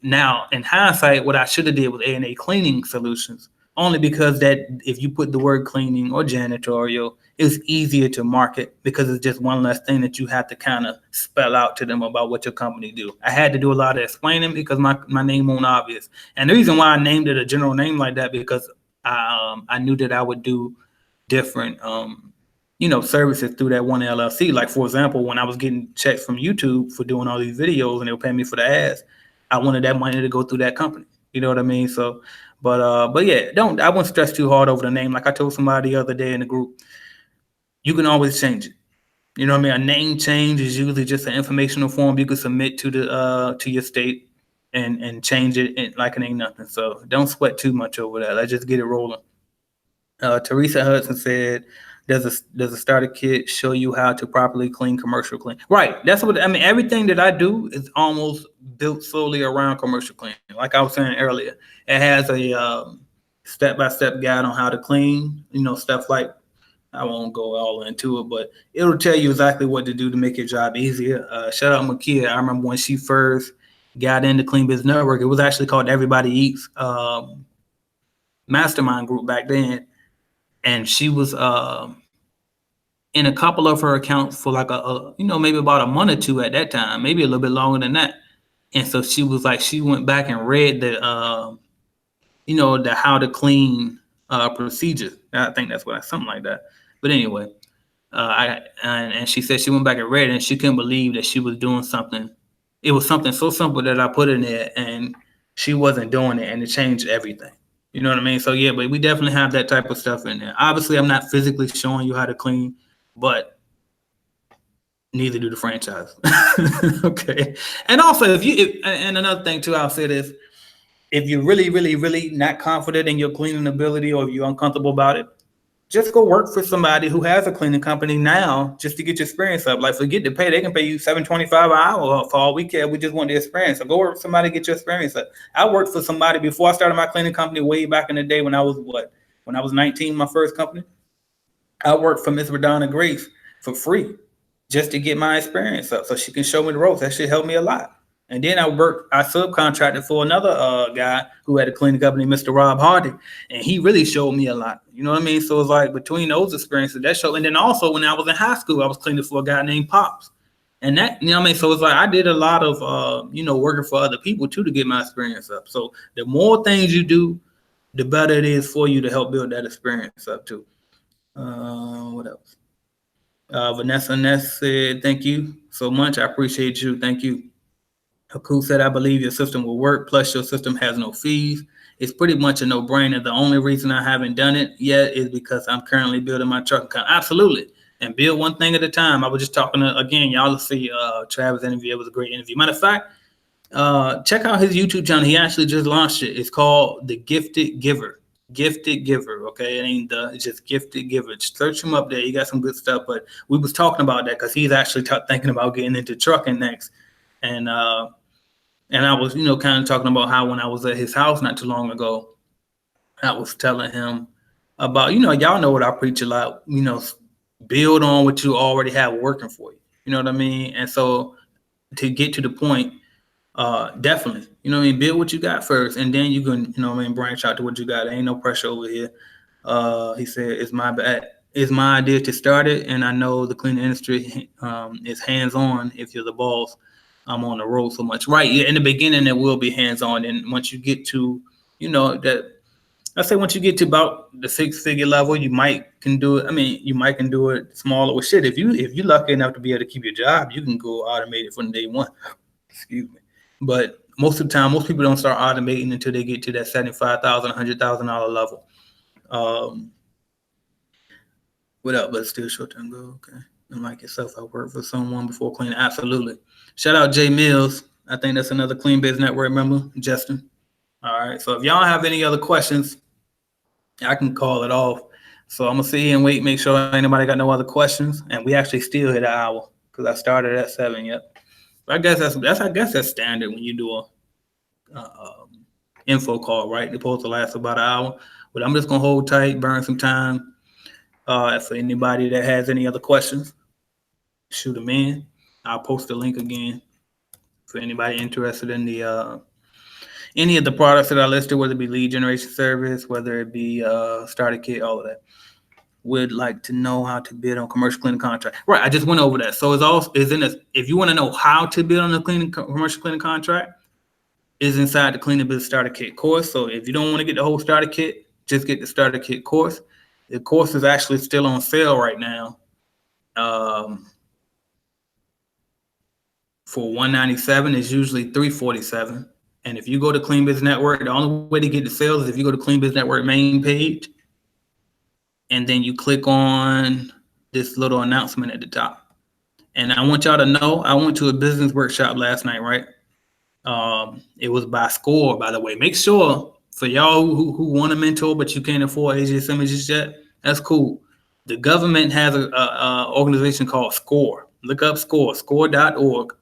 now, in hindsight, what I should have did was A&A Cleaning Solutions. Only because that if you put the word cleaning or janitorial, it's easier to market because it's just one less thing that you have to kind of spell out to them about what your company do. I had to do a lot of explaining because my name wasn't obvious. And the reason why I named it a general name like that, because I knew that I would do different, services through that one LLC. Like, for example, when I was getting checks from YouTube for doing all these videos and they were paying me for the ads, I wanted that money to go through that company. You know what I mean? So, but yeah, I wouldn't stress too hard over the name. Like I told somebody the other day in the group, you can always change it. You know what I mean? A name change is usually just an informational form you can submit to to your state and change it like it ain't nothing. So don't sweat too much over that. Let's just get it rolling. Teresa Hudson said, does a starter kit show you how to properly clean commercial clean? Right. That's what everything that I do is almost built solely around commercial cleaning. Like I was saying earlier, it has a step-by-step guide on how to clean, stuff like, I won't go all into it, but it'll tell you exactly what to do to make your job easier. Shout out Makia. I remember when she first got into Clean Business Network, it was actually called Everybody Eats Mastermind Group back then. And she was in a couple of her accounts for like maybe about a month or two at that time, maybe a little bit longer than that. And so she was like, she went back and read the, the how to clean procedure. I think that's something like that. But anyway, and she said she went back and read it, and she couldn't believe that she was doing something. It was something so simple that I put in there, and she wasn't doing it, and it changed everything. You know what I mean? So yeah, but we definitely have that type of stuff in there. Obviously, I'm not physically showing you how to clean, but neither do the franchise. Okay. And also, and another thing too, I'll say this: if you're really, really, really not confident in your cleaning ability, or if you're uncomfortable about it, just go work for somebody who has a cleaning company now, just to get your experience up. Like, forget the pay; they can pay you $7.25 an hour for all we care. We just want the experience. So go work for somebody, get your experience up. I worked for somebody before I started my cleaning company way back in the day when I was 19, my first company. I worked for Miss Radonna Grace for free, just to get my experience up, so she can show me the ropes. That shit helped me a lot. And then I subcontracted for another guy who had a cleaning company, Mr. Rob Hardy, and he really showed me a lot. You know what I mean? So it's like, between those experiences, that showed. And then also, when I was in high school, I was cleaning for a guy named Pops, and that, you know what I mean? So it's like, I did a lot of working for other people too, to get my experience up. So the more things you do, the better it is for you to help build that experience up too. What else? Vanessa Ness said, thank you so much. I appreciate you. Thank you. Haku said, I believe your system will work. Plus, your system has no fees. It's pretty much a no-brainer. The only reason I haven't done it yet is because I'm currently building my truck account. Absolutely. And build one thing at a time. I was just talking to, again, y'all will see Travis' interview. It was a great interview. Matter of fact, check out his YouTube channel. He actually just launched it. It's called The Gifted Giver. Gifted Giver, okay? It ain't it's just Gifted Giver. Search him up there. He got some good stuff. But we was talking about that because he's actually thinking about getting into trucking next. And I was, kind of talking about how when I was at his house not too long ago, I was telling him about, y'all know what I preach a lot, build on what you already have working for you. You know what I mean? And so to get to the point, definitely, build what you got first, and then you can, branch out to what you got. There ain't no pressure over here. He said, it's my idea to start it, and I know the cleaning industry is hands-on. If you're the boss, I'm on the road so much. Right. Yeah, in the beginning, it will be hands-on. And once you get to, once you get to about the 6-figure level, you can do it. I mean, you can do it smaller with shit. If you're lucky enough to be able to keep your job, you can go automate it from day one. Excuse me. But most of the time, most people don't start automating until they get to that $75,000, $100,000 level. What else? But still short-term goal. Okay. And like yourself, I worked for someone before cleaning. Absolutely. Shout out Jay Mills. I think that's another Clean Biz Network member, Justin. All right. So if y'all have any other questions, I can call it off. So I'm gonna sit here and wait, make sure anybody got no other questions. And we actually still hit an hour because I started at 7. Yep. But I guess that's standard when you do a info call, right? It's supposed to last about an hour. But I'm just gonna hold tight, burn some time. For anybody that has any other questions, shoot them in. I'll post the link again for anybody interested in the any of the products that I listed, whether it be lead generation service, whether it be starter kit, all of that. Would like to know how to bid on commercial cleaning contract. Right, I just went over that. So if you want to know how to bid on a commercial cleaning contract, is inside the Cleaning Biz Starter Kit course. So if you don't want to get the whole starter kit, just get the starter kit course. The course is actually still on sale right now. For $197, it's usually $347. And if you go to Clean Biz Network, the only way to get the sales is if you go to Clean Biz Network main page, and then you click on this little announcement at the top. And I want y'all to know, I went to a business workshop last night, right? It was by SCORE, by the way. Make sure, for y'all who want a mentor but you can't afford AJS Images yet, that's cool. The government has a organization called SCORE. Look up SCORE, score.org.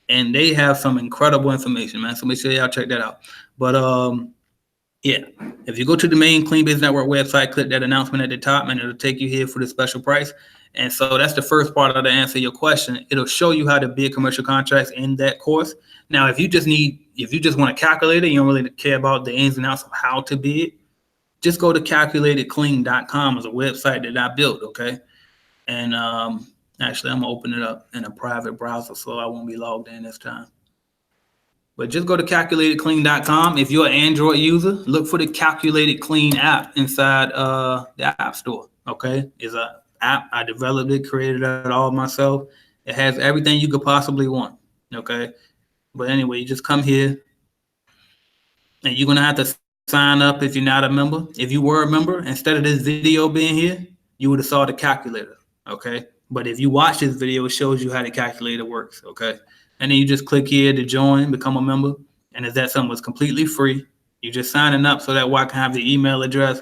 And they have some incredible information, man. So make sure y'all check that out. But yeah, if you go to the main Clean Biz Network website, click that announcement at the top, and it'll take you here for the special price. And so that's the first part of the answer to your question. It'll show you how to bid commercial contracts in that course. Now, if you just want to calculate it, you don't really care about the ins and outs of how to bid, just go to calculatedclean.com as a website that I built, okay? And actually, I'm gonna open it up in a private browser so I won't be logged in this time. But just go to calculatedclean.com. If you're an Android user, look for the Calculated Clean app inside the App Store. Okay, it's an app. I developed it, created it all myself. It has everything you could possibly want. Okay, but anyway, you just come here, and you're gonna have to sign up if you're not a member. If you were a member, instead of this video being here, you would have saw the calculator. Okay, but if you watch this video, it shows you how the calculator works. Okay. And then you just click here to join, become a member. And if that something was completely free, you're just signing up so that way I can have the email address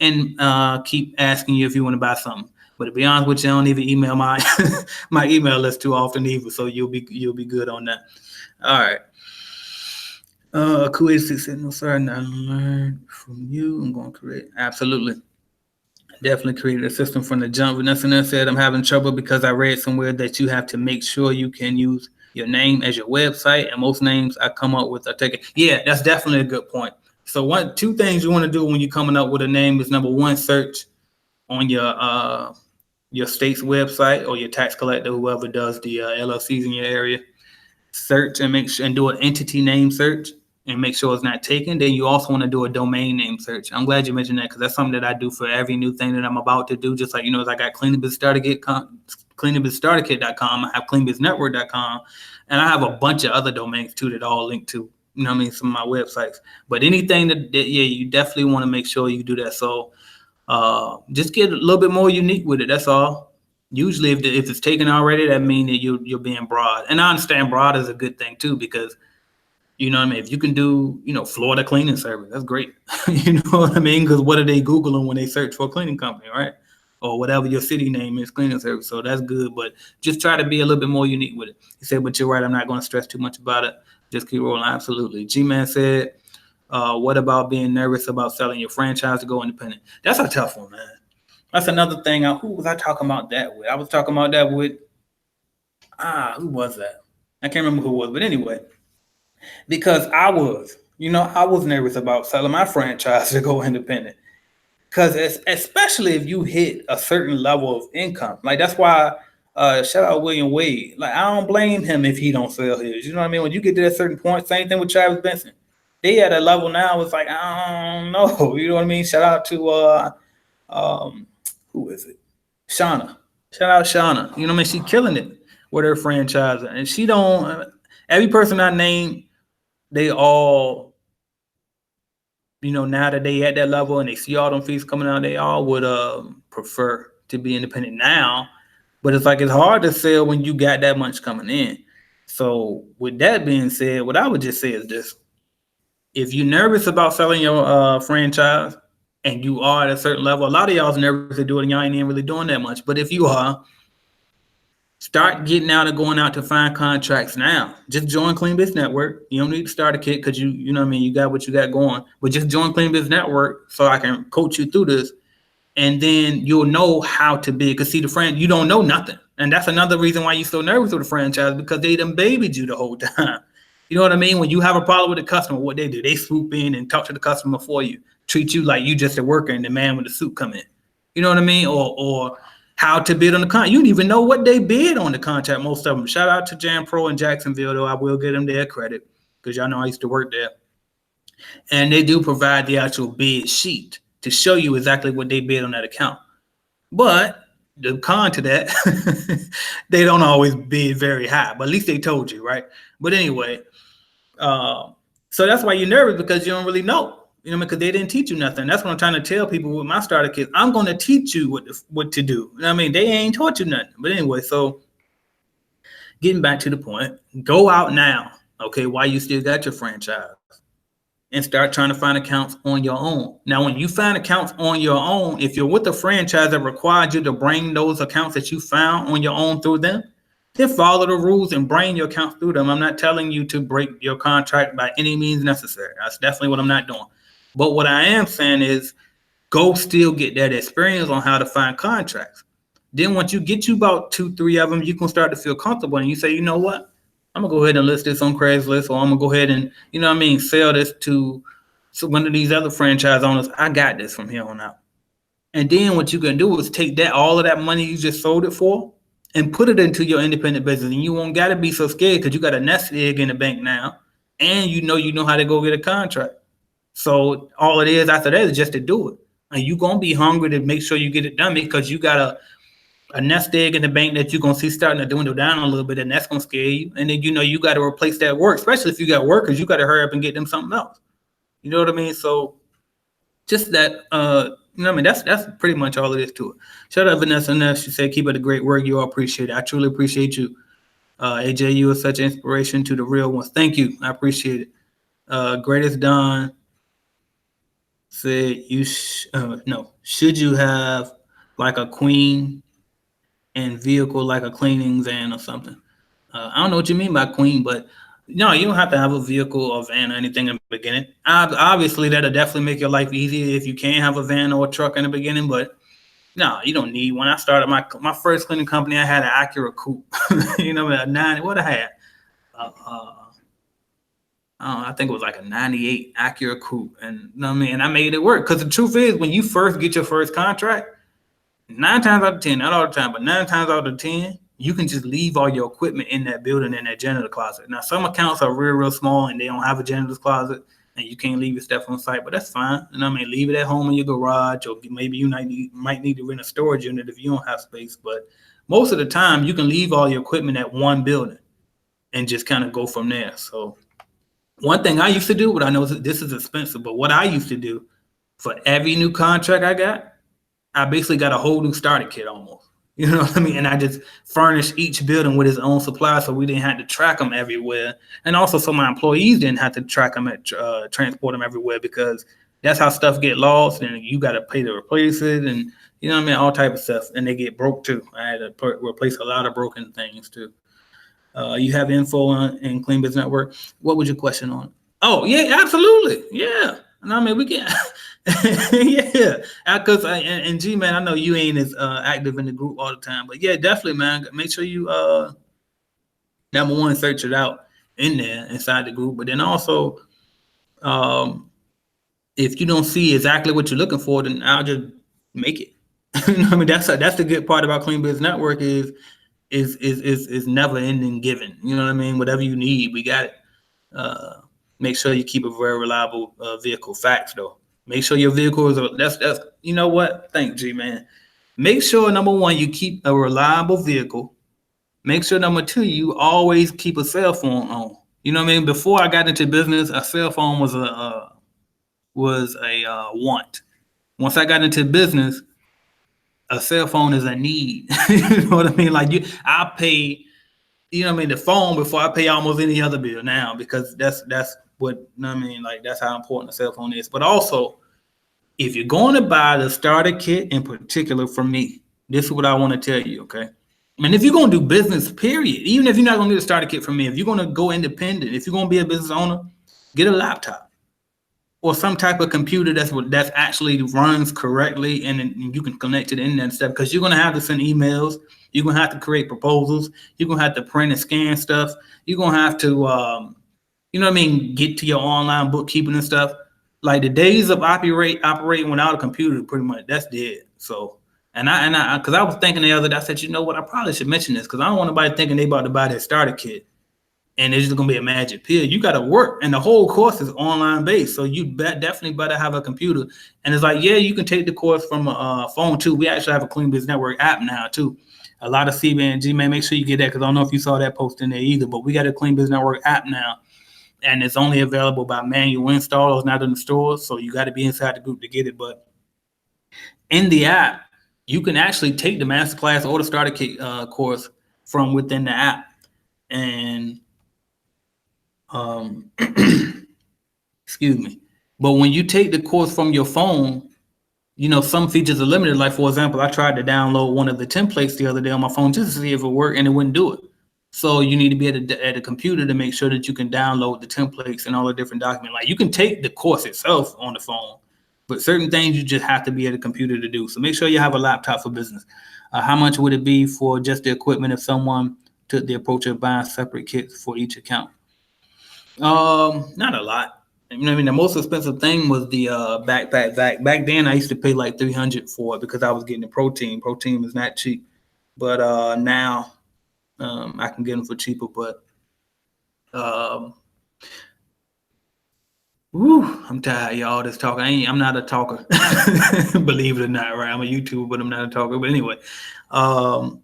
and keep asking you if you want to buy something. But to be honest with you, I don't even email my my email list too often either, so you'll be good on that. All right. Q86 said, no, sir, I learned from you. I'm going to create. Absolutely. Definitely created a system from the jump. Vanessa said, I'm having trouble because I read somewhere that you have to make sure you can use your name as your website, and most names I come up with are taken. Yeah, that's definitely a good point. So two things you want to do when you're coming up with a name is, number one, search on your state's website or your tax collector, whoever does the LLCs in your area. Search and make sure and do an entity name search and make sure it's not taken. Then you also want to do a domain name search. I'm glad you mentioned that, because that's something that I do for every new thing that I'm about to do. Just like, as I got cleanthebusinessstarterkit.com, I have cleanthebusinessnetwork.com, and I have a bunch of other domains too that all link to, some of my websites. But anything that you definitely want to make sure you do that. So just get a little bit more unique with it. That's all. Usually if it's taken already, that means that you're being broad. And I understand broad is a good thing too, because if you can do, Florida cleaning service, that's great. You know what I mean? Because what are they Googling when they search for a cleaning company, right? Or whatever your city name is, cleaning service. So that's good, but just try to be a little bit more unique with it. He said, but you're right, I'm not going to stress too much about it. Just keep rolling. Absolutely. G-Man said, what about being nervous about selling your franchise to go independent? That's a tough one, man. That's another thing. Who was I talking about that with? I was talking about that with, who was that? I can't remember who it was, but anyway. Because I was nervous about selling my franchise to go independent. Because especially if you hit a certain level of income, like that's why, shout out William Wade. Like I don't blame him if he don't sell his. You know what I mean? When you get to that certain point, same thing with Travis Benson. They at a level now. It's like I don't know. You know what I mean? Shout out to who is it? Shauna. Shout out Shauna. You know what I mean? She killing it with her franchise, and she don't. Every person I named, they all, now that they at that level and they see all them fees coming out, they all would prefer to be independent now. But it's like it's hard to sell when you got that much coming in. So with that being said, what I would just say is this: if you're nervous about selling your franchise and you are at a certain level, a lot of y'all's nervous to do it and y'all ain't even really doing that much. But if you are, start getting out and going out to find contracts now. Just join Clean Biz Network. You don't need to start a kit because you know what I mean, you got what you got going. But just join Clean Biz Network so I can coach you through this. And then you'll know how to bid. Because see, you don't know nothing. And that's another reason why you're so nervous with the franchise, because they done babied you the whole time. You know what I mean? When you have a problem with the customer, what they do, they swoop in and talk to the customer for you. Treat you like you just a worker and the man with the suit come in. You know what I mean? Or how to bid on the contract. You don't even know what they bid on the contract, most of them. Shout out to Jan Pro in Jacksonville, though. I will give them their credit because y'all know I used to work there. And they do provide the actual bid sheet to show you exactly what they bid on that account. But the con to that, they don't always bid very high, but at least they told you, right? But anyway, so that's why you're nervous, because you don't really know. You know, because they didn't teach you nothing. That's what I'm trying to tell people with my starter kits. I'm going to teach you what to do. You know what I mean? They ain't taught you nothing. But anyway, so getting back to the point, go out now, okay, while you still got your franchise, and start trying to find accounts on your own. Now, when you find accounts on your own, if you're with a franchise that requires you to bring those accounts that you found on your own through them, then follow the rules and bring your accounts through them. I'm not telling you to break your contract by any means necessary. That's definitely what I'm not doing. But what I am saying is go still get that experience on how to find contracts. Then once you get you about 2-3 of them, you can start to feel comfortable. And you say, you know what? I'm going to go ahead and list this on Craigslist, or I'm going to go ahead and, you know what I mean, sell this to one of these other franchise owners. I got this from here on out. And then what you can do is take all of that money you just sold it for and put it into your independent business. And you won't got to be so scared, because you got a nest egg in the bank now. and you know how to go get a contract. So all it is after that is just to do it. And you're going to be hungry to make sure you get it done because you got a nest egg in the bank that you're going to see starting to dwindle down a little bit, and that's going to scare you. And then, you got to replace that work, especially if you got workers, you got to hurry up and get them something else. You know what I mean? So just that, you know what I mean? That's pretty much all it is to it. Shout out Vanessa Ness. She said, keep up the great work. You all appreciate it. I truly appreciate you. AJ, you are such an inspiration to the real ones. Thank you. I appreciate it. Greatest Don said, should you have like a queen and vehicle, like a cleaning van or something? I don't know what you mean by queen, but no, you don't have to have a vehicle or van or anything in the beginning. Obviously, that'll definitely make your life easier if you can have a van or a truck in the beginning, but no, you don't need one. I started my first cleaning company, I had an Acura coupe. You know, a 90, what I had? I think it was like a 98 Acura coupe. And you know what I mean? And I made it work. Because the truth is, when you first get your first contract, 9 times out of 10, not all the time, but 9 times out of 10, you can just leave all your equipment in that building in that janitor closet. Now, some accounts are real small and they don't have a janitor's closet and you can't leave your stuff on site, but that's fine. And I mean, leave it at home in your garage, or maybe you might need to rent a storage unit if you don't have space. But most of the time, you can leave all your equipment at one building and just kind of go from there. So one thing I used to do, but I know this is expensive, but what I used to do for every new contract I got, I basically got a whole new starter kit almost. You know what I mean? And I just furnished each building with its own supply, so we didn't have to track them everywhere. And also, so my employees didn't have to track them transport them everywhere, because that's how stuff get lost, and you got to pay to replace it, and you know what I mean, all type of stuff. And they get broke too. I had to replace a lot of broken things too. You have info in Clean Business Network. What was your question on? Oh yeah, absolutely, yeah. And I mean, we can, yeah. Because and G man, I know you ain't as active in the group all the time, but yeah, definitely, man. Make sure you number one, search it out in there inside the group. But then also, if you don't see exactly what you're looking for, then I'll just make it. You know what I mean? That's the good part about Clean Business Network is never ending giving. You know what I mean? Whatever you need, we got it. Make sure you keep a very reliable vehicle. Facts though. Make sure your vehicle is that's you know what? Thank G man. Make sure number one, you keep a reliable vehicle. Make sure number two, you always keep a cell phone on. You know what I mean? Before I got into business, a cell phone was a want. Once I got into business, a cell phone is a need. You know what I mean? Like I pay, you know what I mean, the phone before I pay almost any other bill now, because that's what, you know what I mean, like that's how important a cell phone is. But also, if you're going to buy the starter kit in particular from me, this is what I want to tell you, okay? And if you're going to do business, period, even if you're not going to get a starter kit from me, if you're going to go independent, if you're going to be a business owner, get a laptop or some type of computer that's actually runs correctly, and you can connect to the internet and stuff, because you're going to have to send emails. You're going to have to create proposals. You're going to have to print and scan stuff. You're going to have to, you know what I mean, get to your online bookkeeping and stuff. Like the days of operating without a computer, pretty much, that's dead. So, because I was thinking the other day, I said, you know what, I probably should mention this, because I don't want nobody thinking they about to buy that starter kit and it's just gonna be a magic pill. You got to work, and the whole course is online based. So you definitely better have a computer. And it's like, yeah, you can take the course from a phone too. We actually have a Clean Business Network app now too. A lot of CBN G, man, make sure you get that, because I don't know if you saw that post in there either. But we got a Clean Business Network app now, and it's only available by manual install. It's not in the stores, so you got to be inside the group to get it. But in the app, you can actually take the Masterclass or the Starter Kit course from within the app. And excuse me. But when you take the course from your phone, you know, some features are limited. Like, for example, I tried to download one of the templates the other day on my phone just to see if it worked, and it wouldn't do it. So you need to be at a computer to make sure that you can download the templates and all the different documents. Like, you can take the course itself on the phone, but certain things you just have to be at a computer to do. So make sure you have a laptop for business. How much would it be for just the equipment if someone took the approach of buying separate kits for each account? Not a lot. You know what I mean? The most expensive thing was the backpack. Back then, I used to pay like $300 for it because I was getting the protein. Protein is not cheap, but now I can get them for cheaper. But Whew, I'm tired, y'all. This talking. I'm not a talker. Believe it or not, right? I'm a YouTuber, but I'm not a talker. But anyway, um,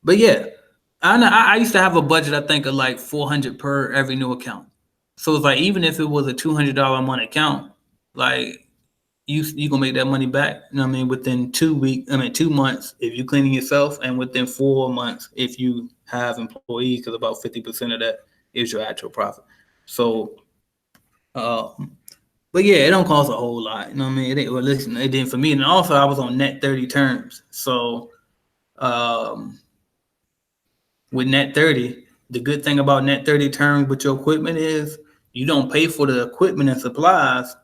but yeah, I used to have a budget. I think of like 400 per every new account. So it's like even if it was a $200 a month account, like you gonna make that money back. You know what I mean? Within 2 weeks, 2 months if you cleaning yourself, and within 4 months if you have employees, because about 50% of that is your actual profit. So, but yeah, it don't cost a whole lot. You know what I mean? It didn't for me. And also I was on net 30 terms. So um, with net 30, the good thing about net 30 terms with your equipment is you don't pay for the equipment and supplies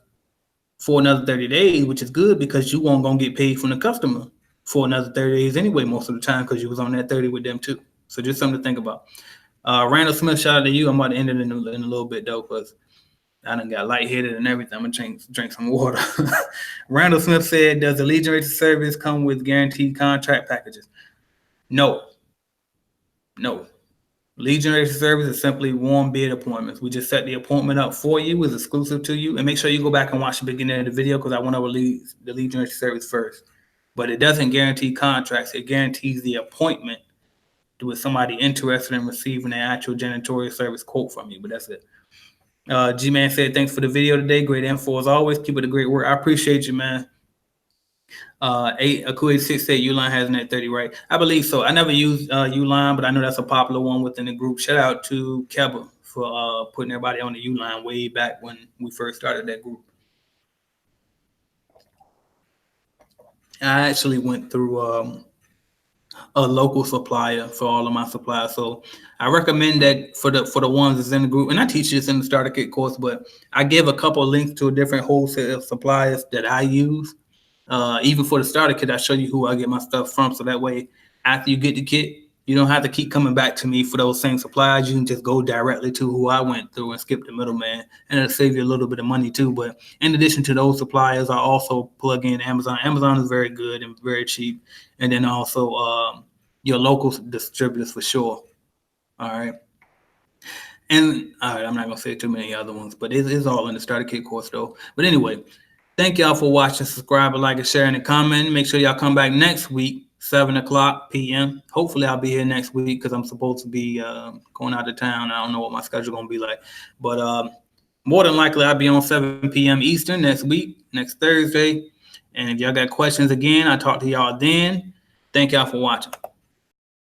for another 30 days, which is good because you won't gonna get paid from the customer for another 30 days anyway, most of the time, because you was on that 30 with them too. So just something to think about. Randall Smith, shout out to you. I'm about to end it in a little bit though, because I done got lightheaded and everything. I'm gonna drink some water. Randall Smith said, does the lead generation service come with guaranteed contract packages? No. Lead generation service is simply warm bid appointments. We just set the appointment up for you, it's exclusive to you, and make sure you go back and watch the beginning of the video because I went over the lead generation service first. But it doesn't guarantee contracts. It guarantees the appointment with somebody interested in receiving an actual janitorial service quote from you. But that's it. G-Man said, thanks for the video today. Great info as always. Keep it a great work. I appreciate you, man. Akui 68 Uline has net 30, right? I believe so. I never used Uline, but I know that's a popular one within the group. Shout out to Keba for putting everybody on the Uline way back when we first started that group. I actually went through a local supplier for all of my supplies, so I recommend that for the ones that's in the group. And I teach this in the starter kit course, but I give a couple of links to different wholesale suppliers that I use. Even for the starter kit, I show you who I get my stuff from. So that way, after you get the kit, you don't have to keep coming back to me for those same supplies. You can just go directly to who I went through and skip the middleman, and it'll save you a little bit of money too. But in addition to those suppliers, I also plug in Amazon. Amazon is very good and very cheap. And then also your local distributors for sure. All right. And all right, I'm not going to say too many other ones, but it's all in the starter kit course though. But anyway, thank y'all for watching. Subscribe, like, and share, and comment. Make sure y'all come back next week, 7:00 p.m. Hopefully, I'll be here next week because I'm supposed to be going out of town. I don't know what my schedule going to be like. But more than likely, I'll be on 7 p.m. Eastern next week, next Thursday. And if y'all got questions again, I'll talk to y'all then. Thank y'all for watching.